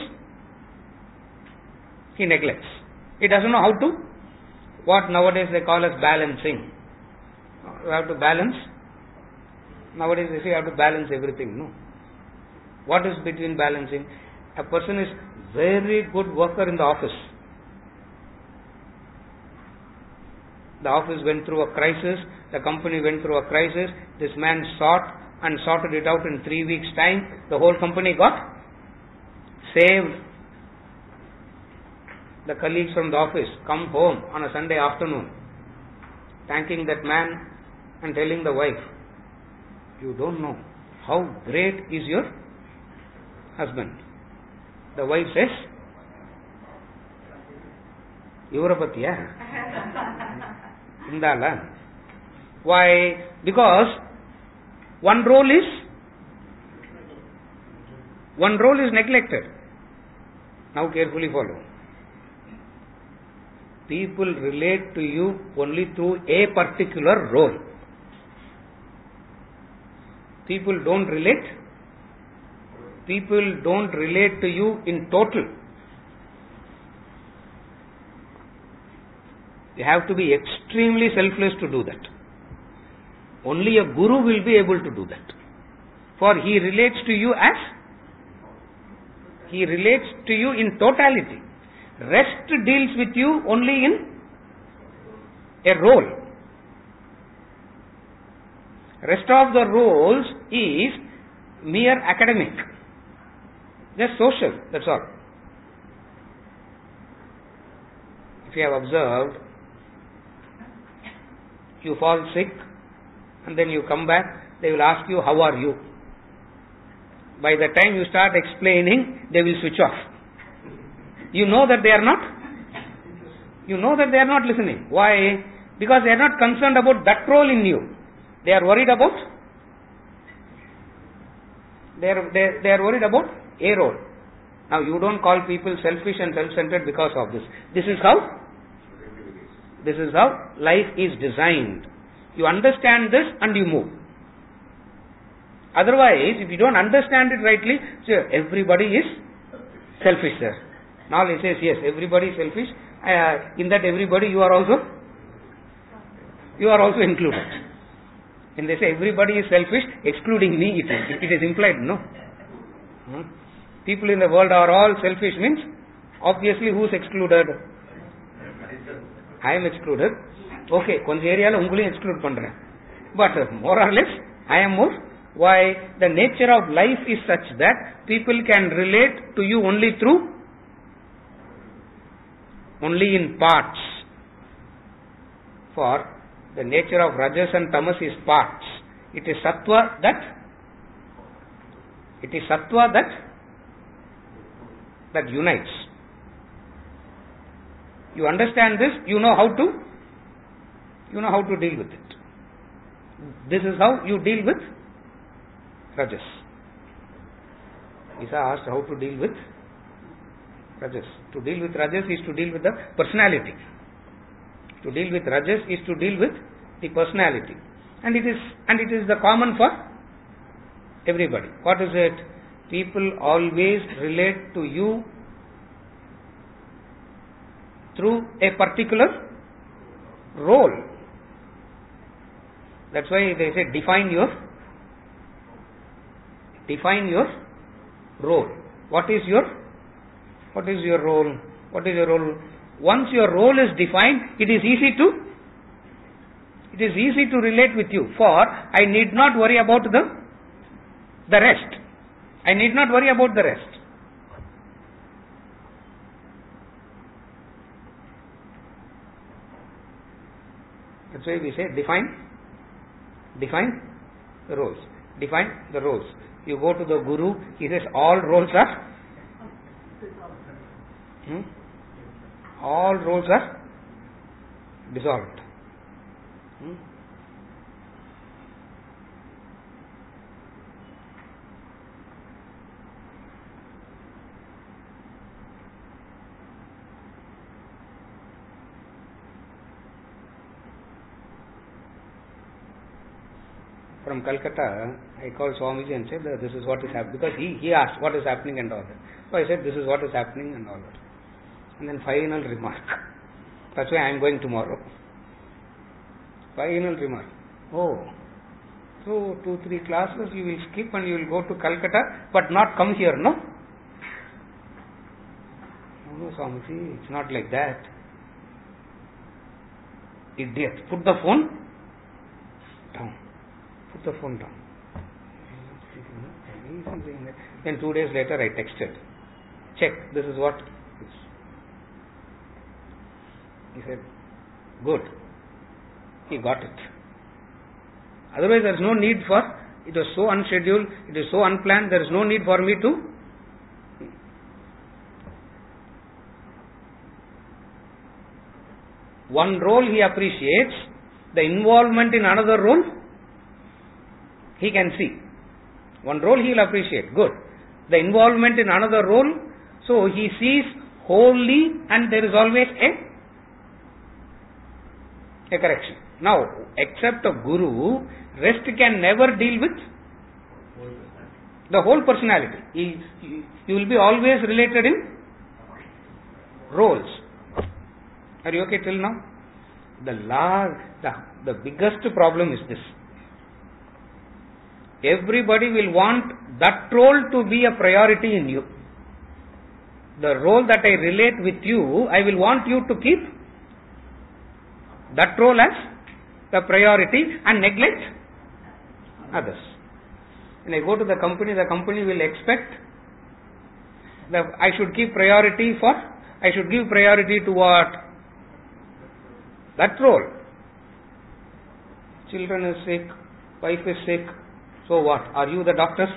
he neglects. He doesn't know how to, what nowadays they call as balancing. You have to balance. Nowadays they say you have to balance everything. No. What is between balancing? A person is very good worker in the office. The office went through a crisis, the company went through a crisis, this man sorted it out in 3 weeks' time, the whole company got saved. The colleagues from the office come home on a Sunday afternoon, thanking that man and telling the wife, you don't know how great is your husband. The wife says, Yorapatiya. Indala. Why? Because one role is neglected. Now carefully follow. People relate to you only through a particular role. People don't relate to you in total. You have to be extremely selfless to do that. Only a guru will be able to do that. For he relates to you in totality. Rest deals with you only in a role. Rest of the roles is mere academic. Just social, that's all. If you have observed, you fall sick and then you come back, they will ask you, how are you? By the time you start explaining, they will switch off. You know that they are not listening. Why? Because they are not concerned about that role in you. They are worried about a role. Now you don't call people selfish and self-centered because of this. This is how life is designed. You understand this and you move. Otherwise, if you don't understand it rightly, everybody is selfish, sir. Now he says, yes, everybody is selfish. In that everybody you are also included. When they say everybody is selfish, excluding me, it is implied, no? People in the world are all selfish means, obviously who is excluded? I am excluded. Okay, konja area la ungale exclude pandren. But more or less, I am more. Why? The nature of life is such that people can relate to you only in parts. For the nature of rajas and tamas is parts. It is sattva that unites. You understand this, you know how to deal with it. This is how you deal with rajas. Isa asked how to deal with rajas. To deal with rajas is to deal with the personality. To deal with rajas is to deal with the personality. And it is the common for everybody. What is it? People always relate to you through a particular role. That's why they say define your role. What is your role? What is your role? Once your role is defined, it is easy to relate with you. For I need not worry about the rest. I need not worry about the rest. That's why we say define the roles. Define the roles. You go to the Guru, he says all roles are dissolved. From Calcutta, I called Swamiji and said that this is what is happening. Because he asked what is happening and all that. So I said this is what is happening and all that. And then final remark. That's why I am going tomorrow. Final remark. Oh, so 2-3 classes you will skip and you will go to Calcutta but not come here, no? No, Swamiji, it's not like that. Idiot. Put the phone down. Put the phone down. Then 2 days later I texted. Check, this is what. He said, good. He got it. Otherwise there is no need for, it was so unscheduled, it is so unplanned, there is no need for me to. One role he appreciates, the involvement in another role he can see. One role he will appreciate, good. The involvement in another role, so he sees wholly and there is always a correction. Now, except a Guru, rest can never deal with the whole personality. You will be always related in roles. Are you okay till now? The biggest problem is this. Everybody will want that role to be a priority in you. The role that I relate with you, I will want you to keep that role as the priority and neglect others. When I go to the company will expect that I should give priority to what? That role. Children is sick, wife is sick, so what? Are you the doctor?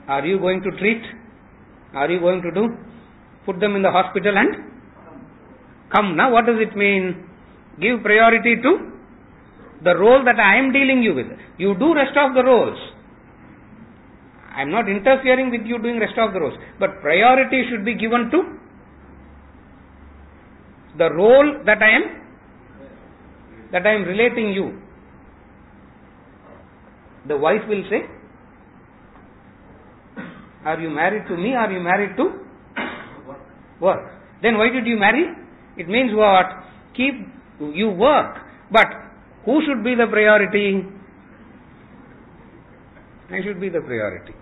Are you going to treat? Are you going to do? Put them in the hospital and come. Now what does it mean? Give priority to the role that I am dealing you with. You do rest of the roles. I am not interfering with you doing rest of the roles. But priority should be given to the role that I am relating you. The wife will say, are you married to me? Are you married to work. Then why did you marry? It means what? You work. But who should be the priority? I should be the priority.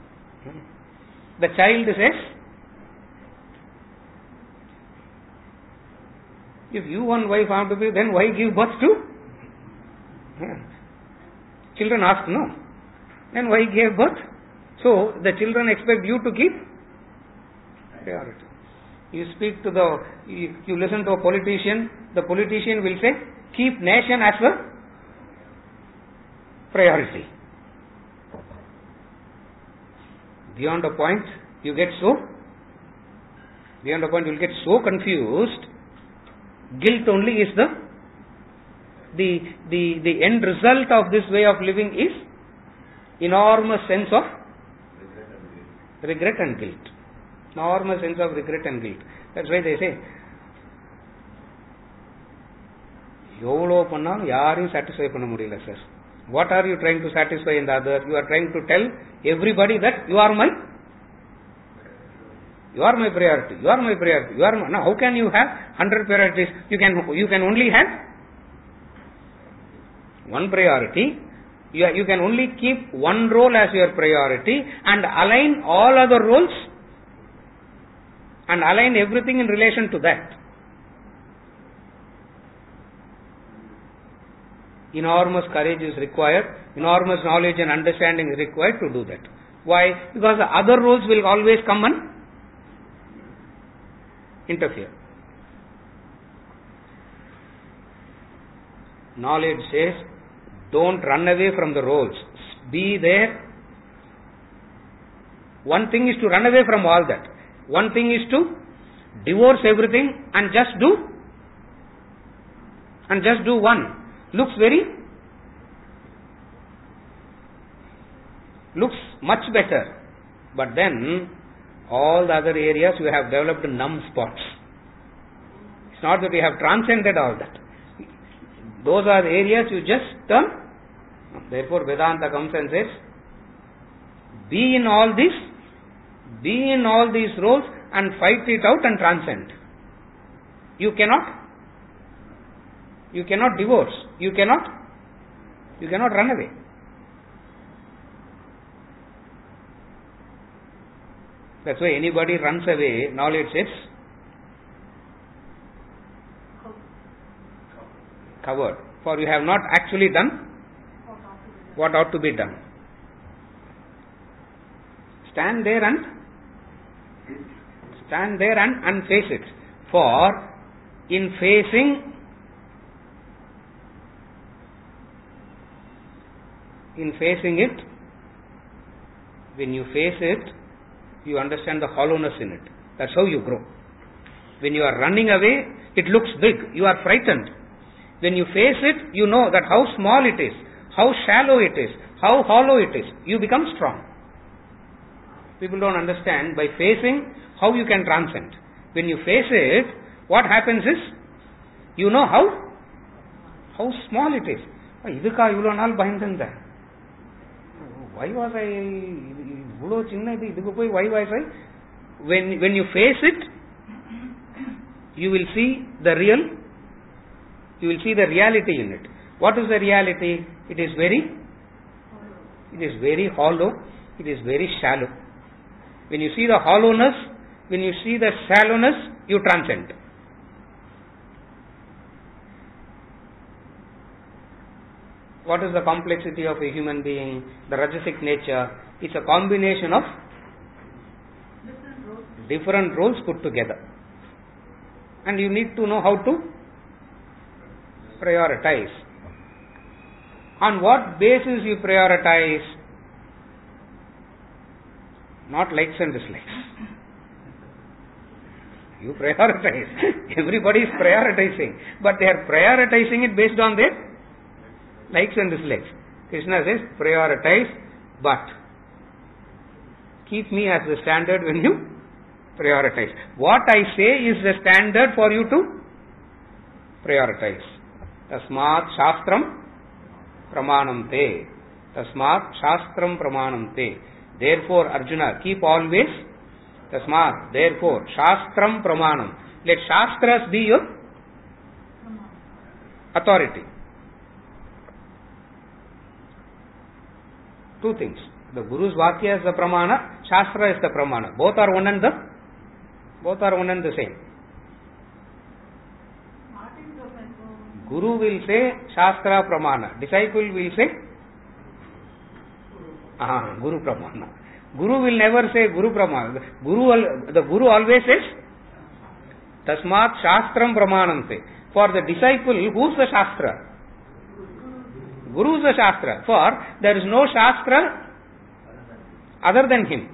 The child says, if you and wife have to be, then why give birth to? Children ask, no. Then why give birth? So the children expect you to keep priority. You speak to you listen to a politician, the politician will say, keep nation as the priority. Beyond a point, you will get so confused. Guilt only is the end result of this way of living is enormous sense of regret and guilt. Enormous sense of regret and guilt. That's why they say, எவ்வளோ பண்ணாலும் யாரையும் satisfy பண்ண முடியல sir. What are you trying to satisfy in the other? You are trying to tell everybody that you are my priority. You are my priority. Now how can you have 100 priorities? You can only have one priority. You can only keep one role as your priority and align all other roles and align everything in relation to that. Enormous courage is required, enormous knowledge and understanding is required to do that. Why? Because the other roles will always come and interfere. Knowledge says, don't run away from the roles. Be there. One thing is to run away from all that. One thing is to divorce everything and just do one. Looks much better. But then, all the other areas you have developed numb spots. It's not that you have transcended all that. Those are the areas you just turn. Therefore, Vedanta comes and says, be in all these roles and fight it out and transcend. You cannot divorce. You cannot run away. That's why anybody runs away, knowledge says, covered. For you have not actually done what ought to be done. Stand there and face it. For in facing it, when you face it, you understand the hollowness in it. That's how you grow. When you are running away, it looks big. You are frightened. When you face it, you know that how small it is, how shallow it is, how hollow it is. You become strong. People don't understand by facing how you can transcend. When you face it, what happens is, you know how small it is. Why was I? When you face it, you will see the reality in it. What is the reality? It is very hollow. It is very shallow. When you see the hollowness, when you see the shallowness, you transcend. What is the complexity of a human being? The Rajasic nature. It's a combination of different roles put together. And you need to know how to prioritize. On what basis you prioritize? Not likes and dislikes. You prioritize. Everybody is prioritizing. But they are prioritizing it based on their likes and dislikes. Krishna says, prioritize, but keep me as the standard when you prioritize. What I say is the standard for you to prioritize. Tasmat Shastram Pramanam Te. Tasmat Shastram Pramanam Te. Therefore, Arjuna, keep always Tasmat, therefore, Shastram Pramanam. Let Shastras be your authority. Two things. The Guru's Vakya is the Pramana, Shastra is the Pramana. Both are one and the same. Guru will say Shastra Pramana. Disciple will say Guru Pramana. Guru will never say Guru Pramana. The Guru always says Tasmat Shastram Pramanam. For the disciple, who's the Shastra? Guru is the Shastra. For there is no Shastra other than him.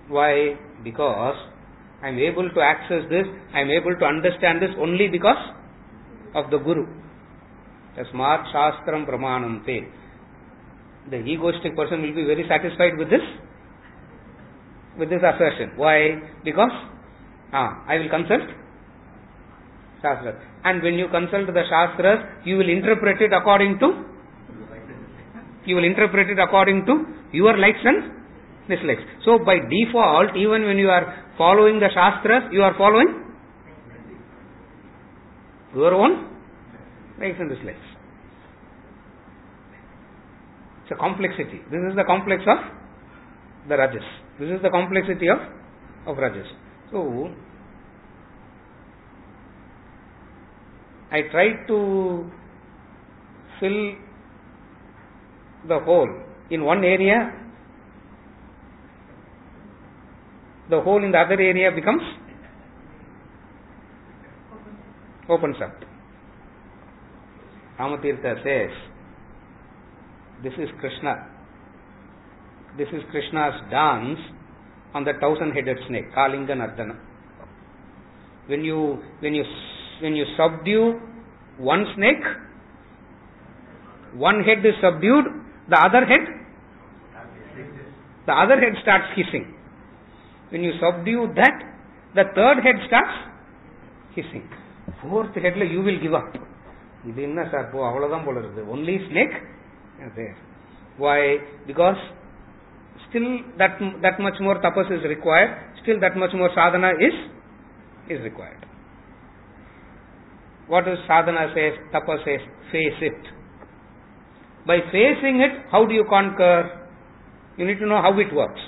Why? Because I am able to access this, I am able to understand this only because of the Guru. Tasmat Shastram Pramanam Te. The egoistic person will be very satisfied with this assertion. Why? Because I will consult Shastras. And when you consult the Shastras, you will interpret it according to your likes and dislikes. So by default, even when you are following the Shastras, you are following your own likes and dislikes. It's a complexity. This is the complex of the Rajas. This is the complexity of Rajas. So, I tried to fill the hole in one area, the hole in the other area opens up. Ramatirtha says, this is Krishna. This is Krishna's dance on the 1,000-headed snake, Kalinga Nardana. When you subdue one snake, one head is subdued, the other head starts hissing. When you subdue that, the third head starts hissing. Fourth head, you will give up. Only snake is there. Why? Because still that much more tapas is required, still that much more sadhana is required. What does sadhana says? Tapas says, face it. By facing it, how do you conquer? You need to know how it works.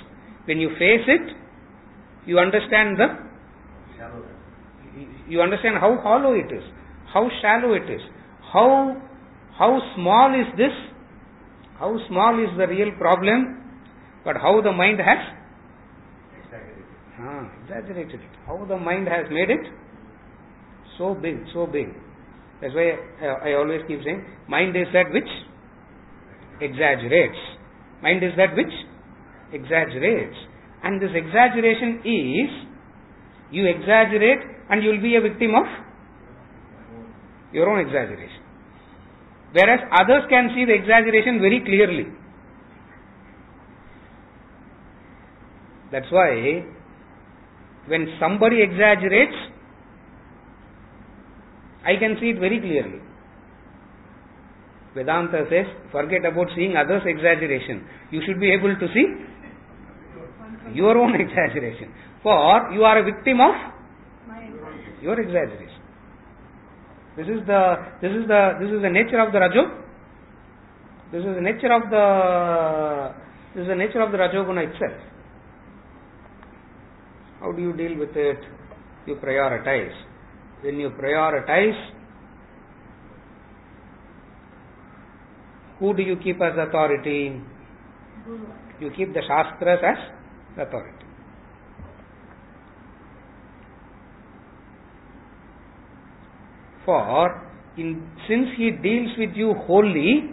When you face it, you understand how hollow it is, how shallow it is, how small is this, how small is the real problem, but how the mind has exaggerated it. How the mind has made it so big. That's why I always keep saying, mind is that which exaggerates. Mind is that which exaggerates. And this exaggeration is, you exaggerate and you will be a victim of your own exaggeration. Whereas others can see the exaggeration very clearly. That's why when somebody exaggerates, I can see it very clearly. Vedanta says, forget about seeing others' exaggeration. You should be able to see your own exaggeration. For you are a victim of your exaggeration. This is the nature of the Rajo. This is the nature of the Rajoguna itself. How do you deal with it? You prioritize. When you prioritize, who do you keep as authority? You keep the Shastras as authority. For since he deals with you wholly,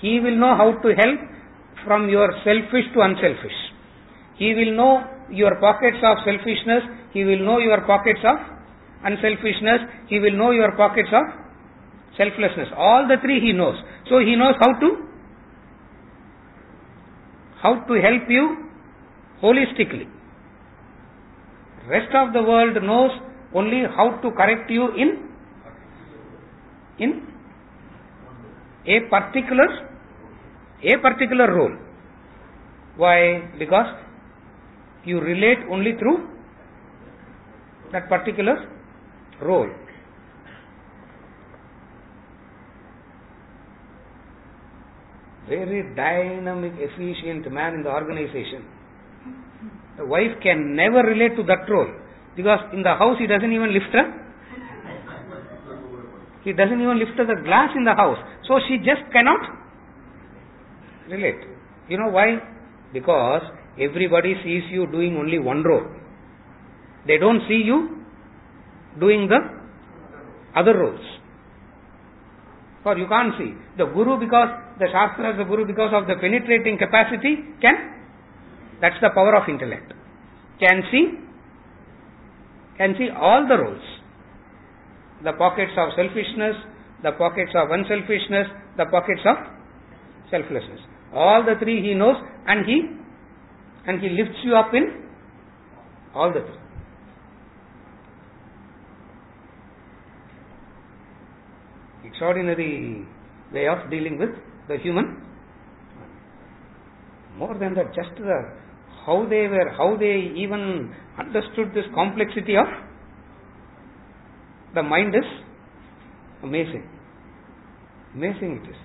he will know how to help from your selfish to unselfish. He will know your pockets of selfishness, he will know your pockets of unselfishness, he will know your pockets of selflessness. All the three he knows. So he knows how to help you holistically. Rest of the world knows only how to correct you in a particular role. Why? Because You relate only through that particular role. Very dynamic, efficient man in the organization. The wife can never relate to that role, because in the house he doesn't even lift the glass in the house. So she just cannot relate. You know why? Because everybody sees you doing only one role. They don't see you doing the other roles. For you can't see. The Guru, because the Shastra is the Guru, because of the penetrating capacity, that's the power of intellect. Can see all the roles. The pockets of selfishness, the pockets of unselfishness, the pockets of selflessness. All the three he knows, and he lifts you up in all the three. Extraordinary way of dealing with the human. More than that, just how they even understood this complexity of the mind is amazing. Amazing it is.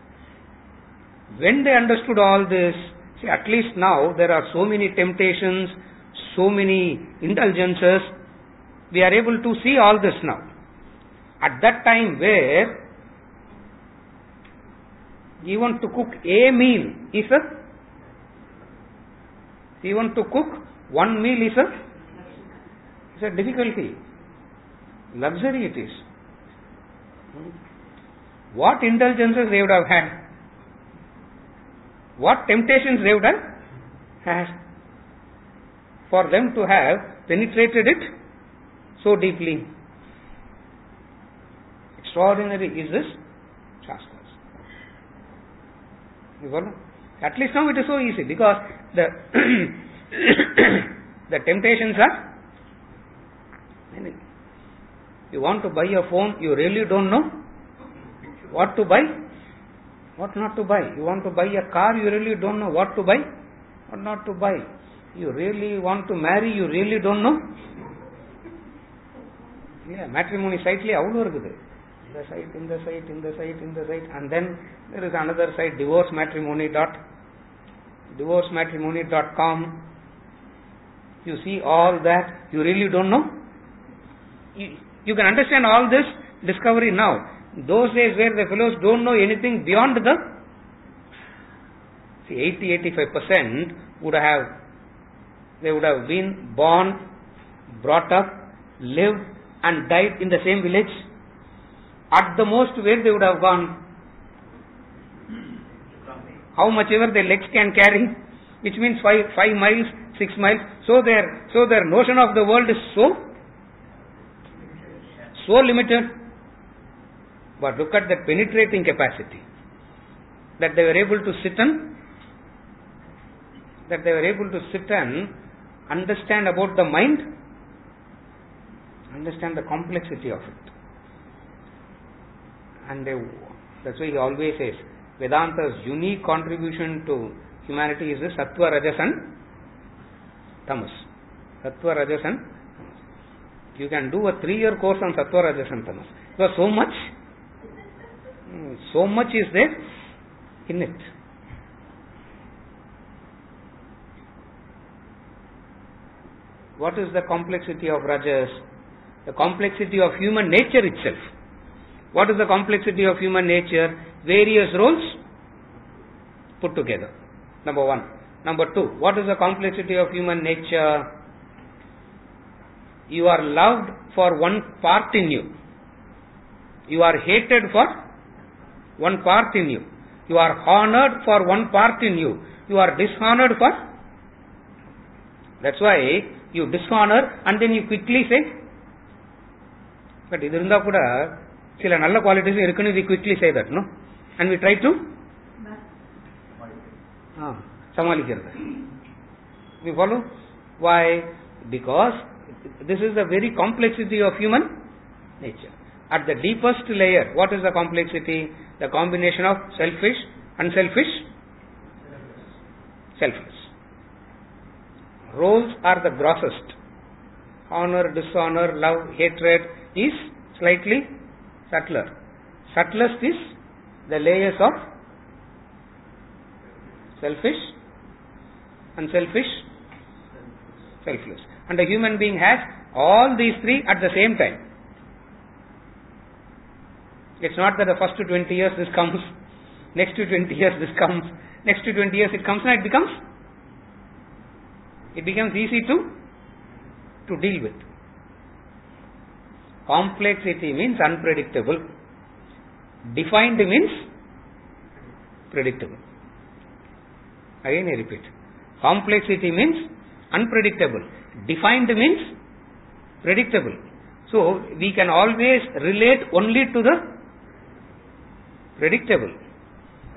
When they understood all this, see, at least now there are so many temptations, so many indulgences, we are able to see all this now. At that time where even to cook a meal is even to cook one meal is a difficulty. Luxury it is. What indulgences they would have had? What temptations they would have had for them to have penetrated it so deeply? Extraordinary is this Shastras. You follow? At least now it is so easy, because the the temptations are many. You want to buy a phone, you really don't know what to buy, what not to buy. You want to buy a car, you really don't know what to buy, what not to buy. You really want to marry, you really don't know. Yeah, matrimony site li avlo irukudhu. In the site, and then there is another site, divorcematrimony.com. You see all that, you really don't know. You can understand all this discovery now. Those days where the fellows don't know anything beyond the 80-85% would have been born, brought up, lived and died in the same village. At the most, where they would have gone? How much ever their legs can carry, which means 5 miles, 6 miles. So their notion of the world is so limited. But look at that penetrating capacity that they were able to sit and understand about the mind, understand the complexity of it. And that's why he always says, Vedanta's unique contribution to humanity is the Sattva, Rajas and Tamas. Sattva, Rajas and Tamas. You can do a 3-year course on Sattva, Rajas and Tamas. Because so much is there in it. What is the complexity of Rajas? The complexity of human nature itself. What is the complexity of human nature? Various roles put together. Number 1. Number 2. What is the complexity of human nature? You are loved for one part in you. You are hated for one part in you. You are honored for one part in you. You are dishonored for. That's why you dishonor and then you quickly say. But idu irundha kuda சில நல்ல qualities இருக்குன்னு we quickly say that, no? And we try to சமாளிக்கிறது. We follow? Why? Because this is the very complexity of human nature. At the deepest layer, what is the complexity? The combination of selfish, unselfish, selfless. roles are the grossest. Honor, dishonor, love, hatred is slightly subtler. Subtlest is the layers of selfish, unselfish, selfless. And the human being has all these three at the same time. It's not that the first 20 years this comes, next 20 years this comes, next 20 years it comes, and it becomes easy to deal with. Complexity means unpredictable. Defined means predictable. Again I repeat. Complexity means unpredictable. Defined means predictable. So we can always relate only to the predictable.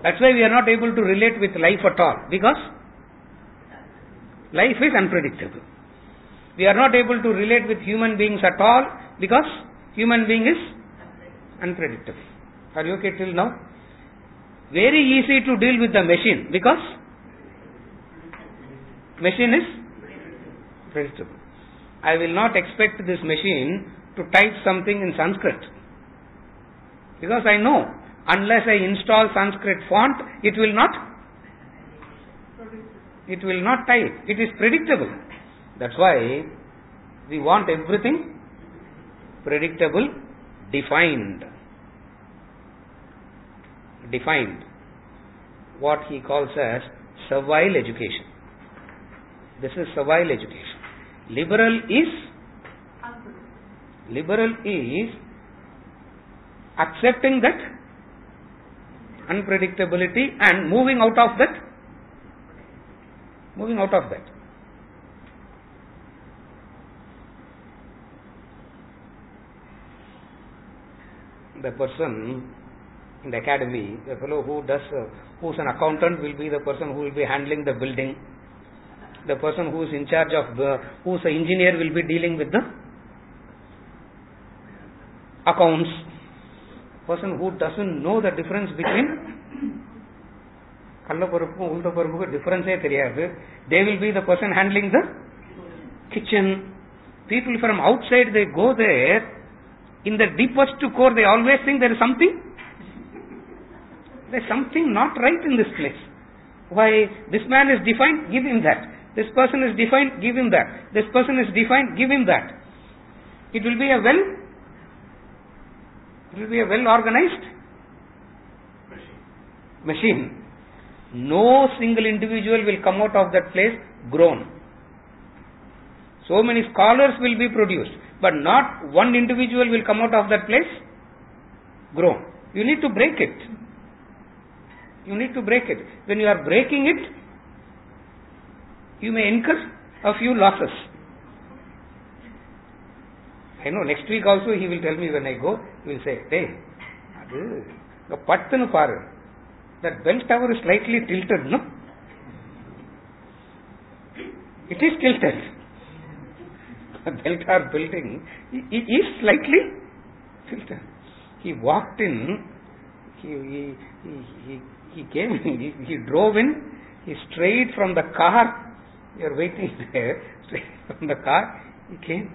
That's why we are not able to relate with life at all, because life is unpredictable. We are not able to relate with human beings at all, because human being is unpredictable. Are you okay till now? Very easy to deal with the machine, because machine is predictable. I will not expect this machine to type something in Sanskrit, because I know unless I install Sanskrit font, it will not type. It is predictable. That's why we want everything predictable, defined. What he calls as servile education. This is servile education. Liberal is accepting that unpredictability and moving out of that. The person in the academy, the fellow who's an accountant will be the person who will be handling the building. The person who is in charge of who's an engineer will be dealing with the accounts. Person who doesn't know the difference between kallaparuppu ulta paruppu difference theriyadu, they will be the person handling the kitchen. People from outside, they go there, in the deepest core they always think there's something not right in this place. Why? This man is defined, give him that. This person is defined, give him that. This person is defined, give him that. It will be a well organized machine. No single individual will come out of that place grown. So many scholars will be produced, but not one individual will come out of that place grown. You need to break it. When you are breaking it, you may incur a few losses. I know next week also he will tell me when I go, he will say, hey, that bell tower is slightly tilted, no? It is tilted. The bell tower building, it is slightly tilted. He walked in, he came, he drove in, he straight from the car, you are waiting there, straight from the car, he came.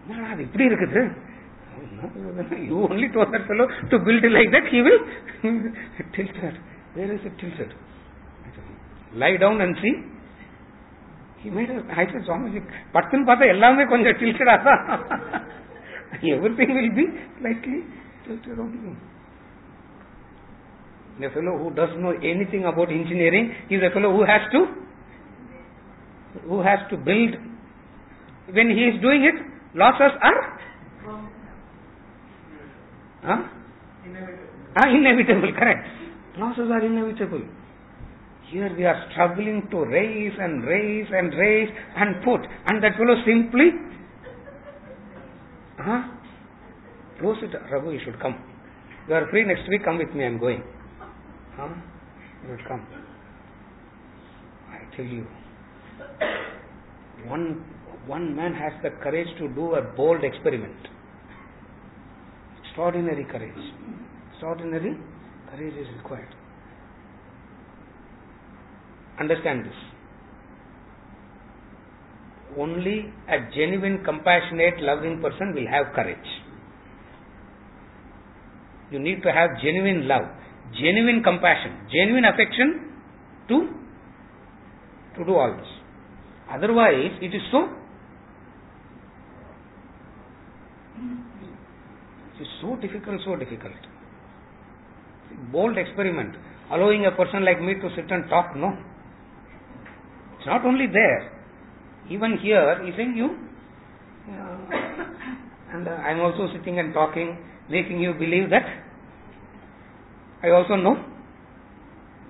You only told that fellow to build it like that, he will tilt that. Where is it tilted? Lie down and see. He made a, I said, Swamiji, Pattan Pata ellame konja tilted aata. Everything will be slightly tilted only. A fellow who doesn't know anything about engineering is a fellow who has to build. When he is doing it, losses are inevitable, correct. Losses are inevitable. Here we are struggling to raise and put, and that fellow simply close it. Raghu, you should come. You are free next week, come with me, I am going. You should come. I tell you, one man has the courage to do a bold experiment. Extraordinary courage is required. Understand this. Only a genuine, compassionate, loving person will have courage. You need to have genuine love, genuine compassion, genuine affection to do all this. Otherwise, it is so difficult, so difficult. Bold experiment. Allowing a person like me to sit and talk, no. It's not only there. Even here, he's saying you, and I'm also sitting and talking, making you believe that I also know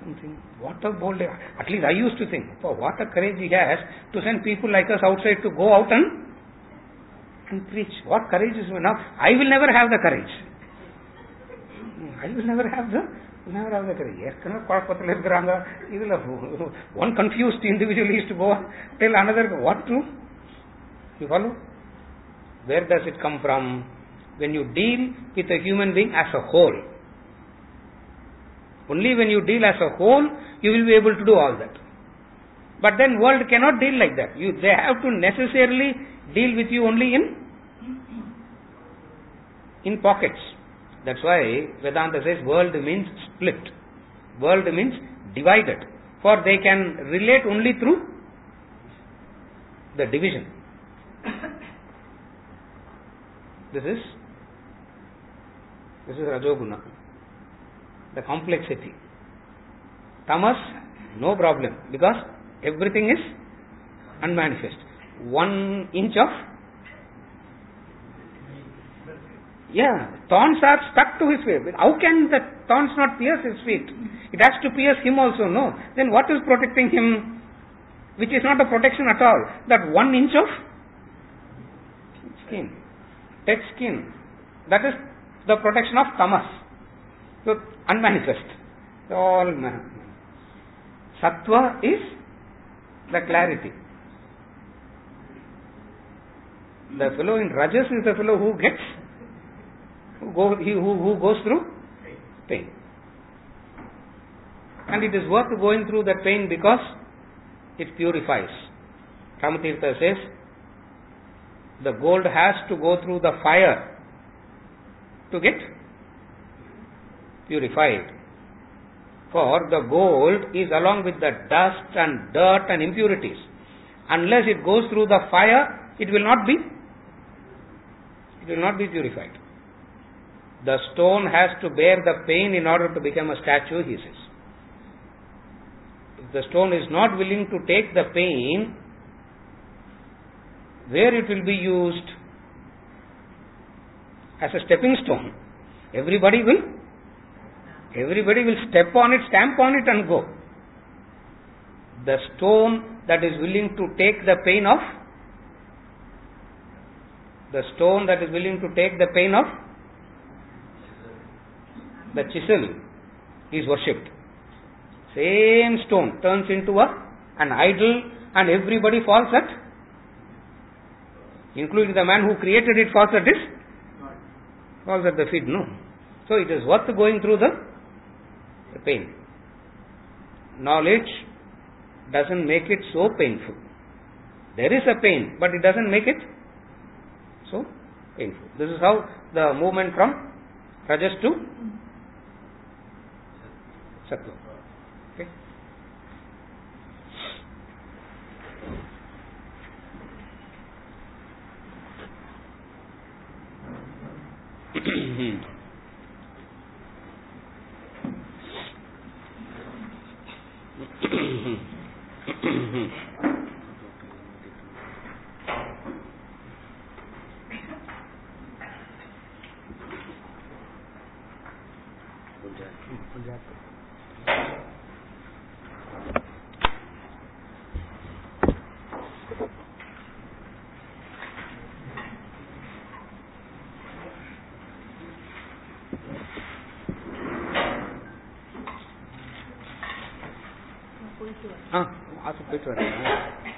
something. What a bold, at least I used to think, oh, what a courage he has to send people like us outside to go out and preach. What courage is now? I will never have the courage. I will never have the courage. One confused individual is to go tell another what to. You follow? Where does it come from? When you deal with a human being as a whole. Only when you deal as a whole, you will be able to do all that. But then world cannot deal like that. They have to necessarily deal with you only in pockets. That's why Vedanta says world means split. World means divided. For they can relate only through the division. This is Rajoguna. The complexity. Tamas, no problem. Because everything is unmanifest. 1 inch of thorns are stuck to his feet. How can the thorns not pierce his feet? It has to pierce him also, no. Then what is protecting him? Which is not a protection at all. That 1 inch of skin, dead skin. That is the protection of tamas. So, unmanifest. All Sattva is the clarity. The fellow in Rajas is the fellow who goes through pain. And it is worth going through that pain because it purifies. Ramatirtha says, the gold has to go through the fire to get purified. For the gold is along with the dust and dirt and impurities. Unless it goes through the fire, it will not be purified. The stone has to bear the pain in order to become a statue, he says. If the stone is not willing to take the pain, where it will be used as a stepping stone, everybody will step on it, stamp on it and go. The stone that is willing to take the pain of the chisel is worshipped. Same stone turns into an idol and everybody falls at, including the man who created it, falls at the feet. No. So it is worth going through the pain. Knowledge doesn't make it so painful. There is a pain, but it doesn't make it so painful. This is how the movement from Rajas to Sattva. Okay. போயிட்டு வரேன்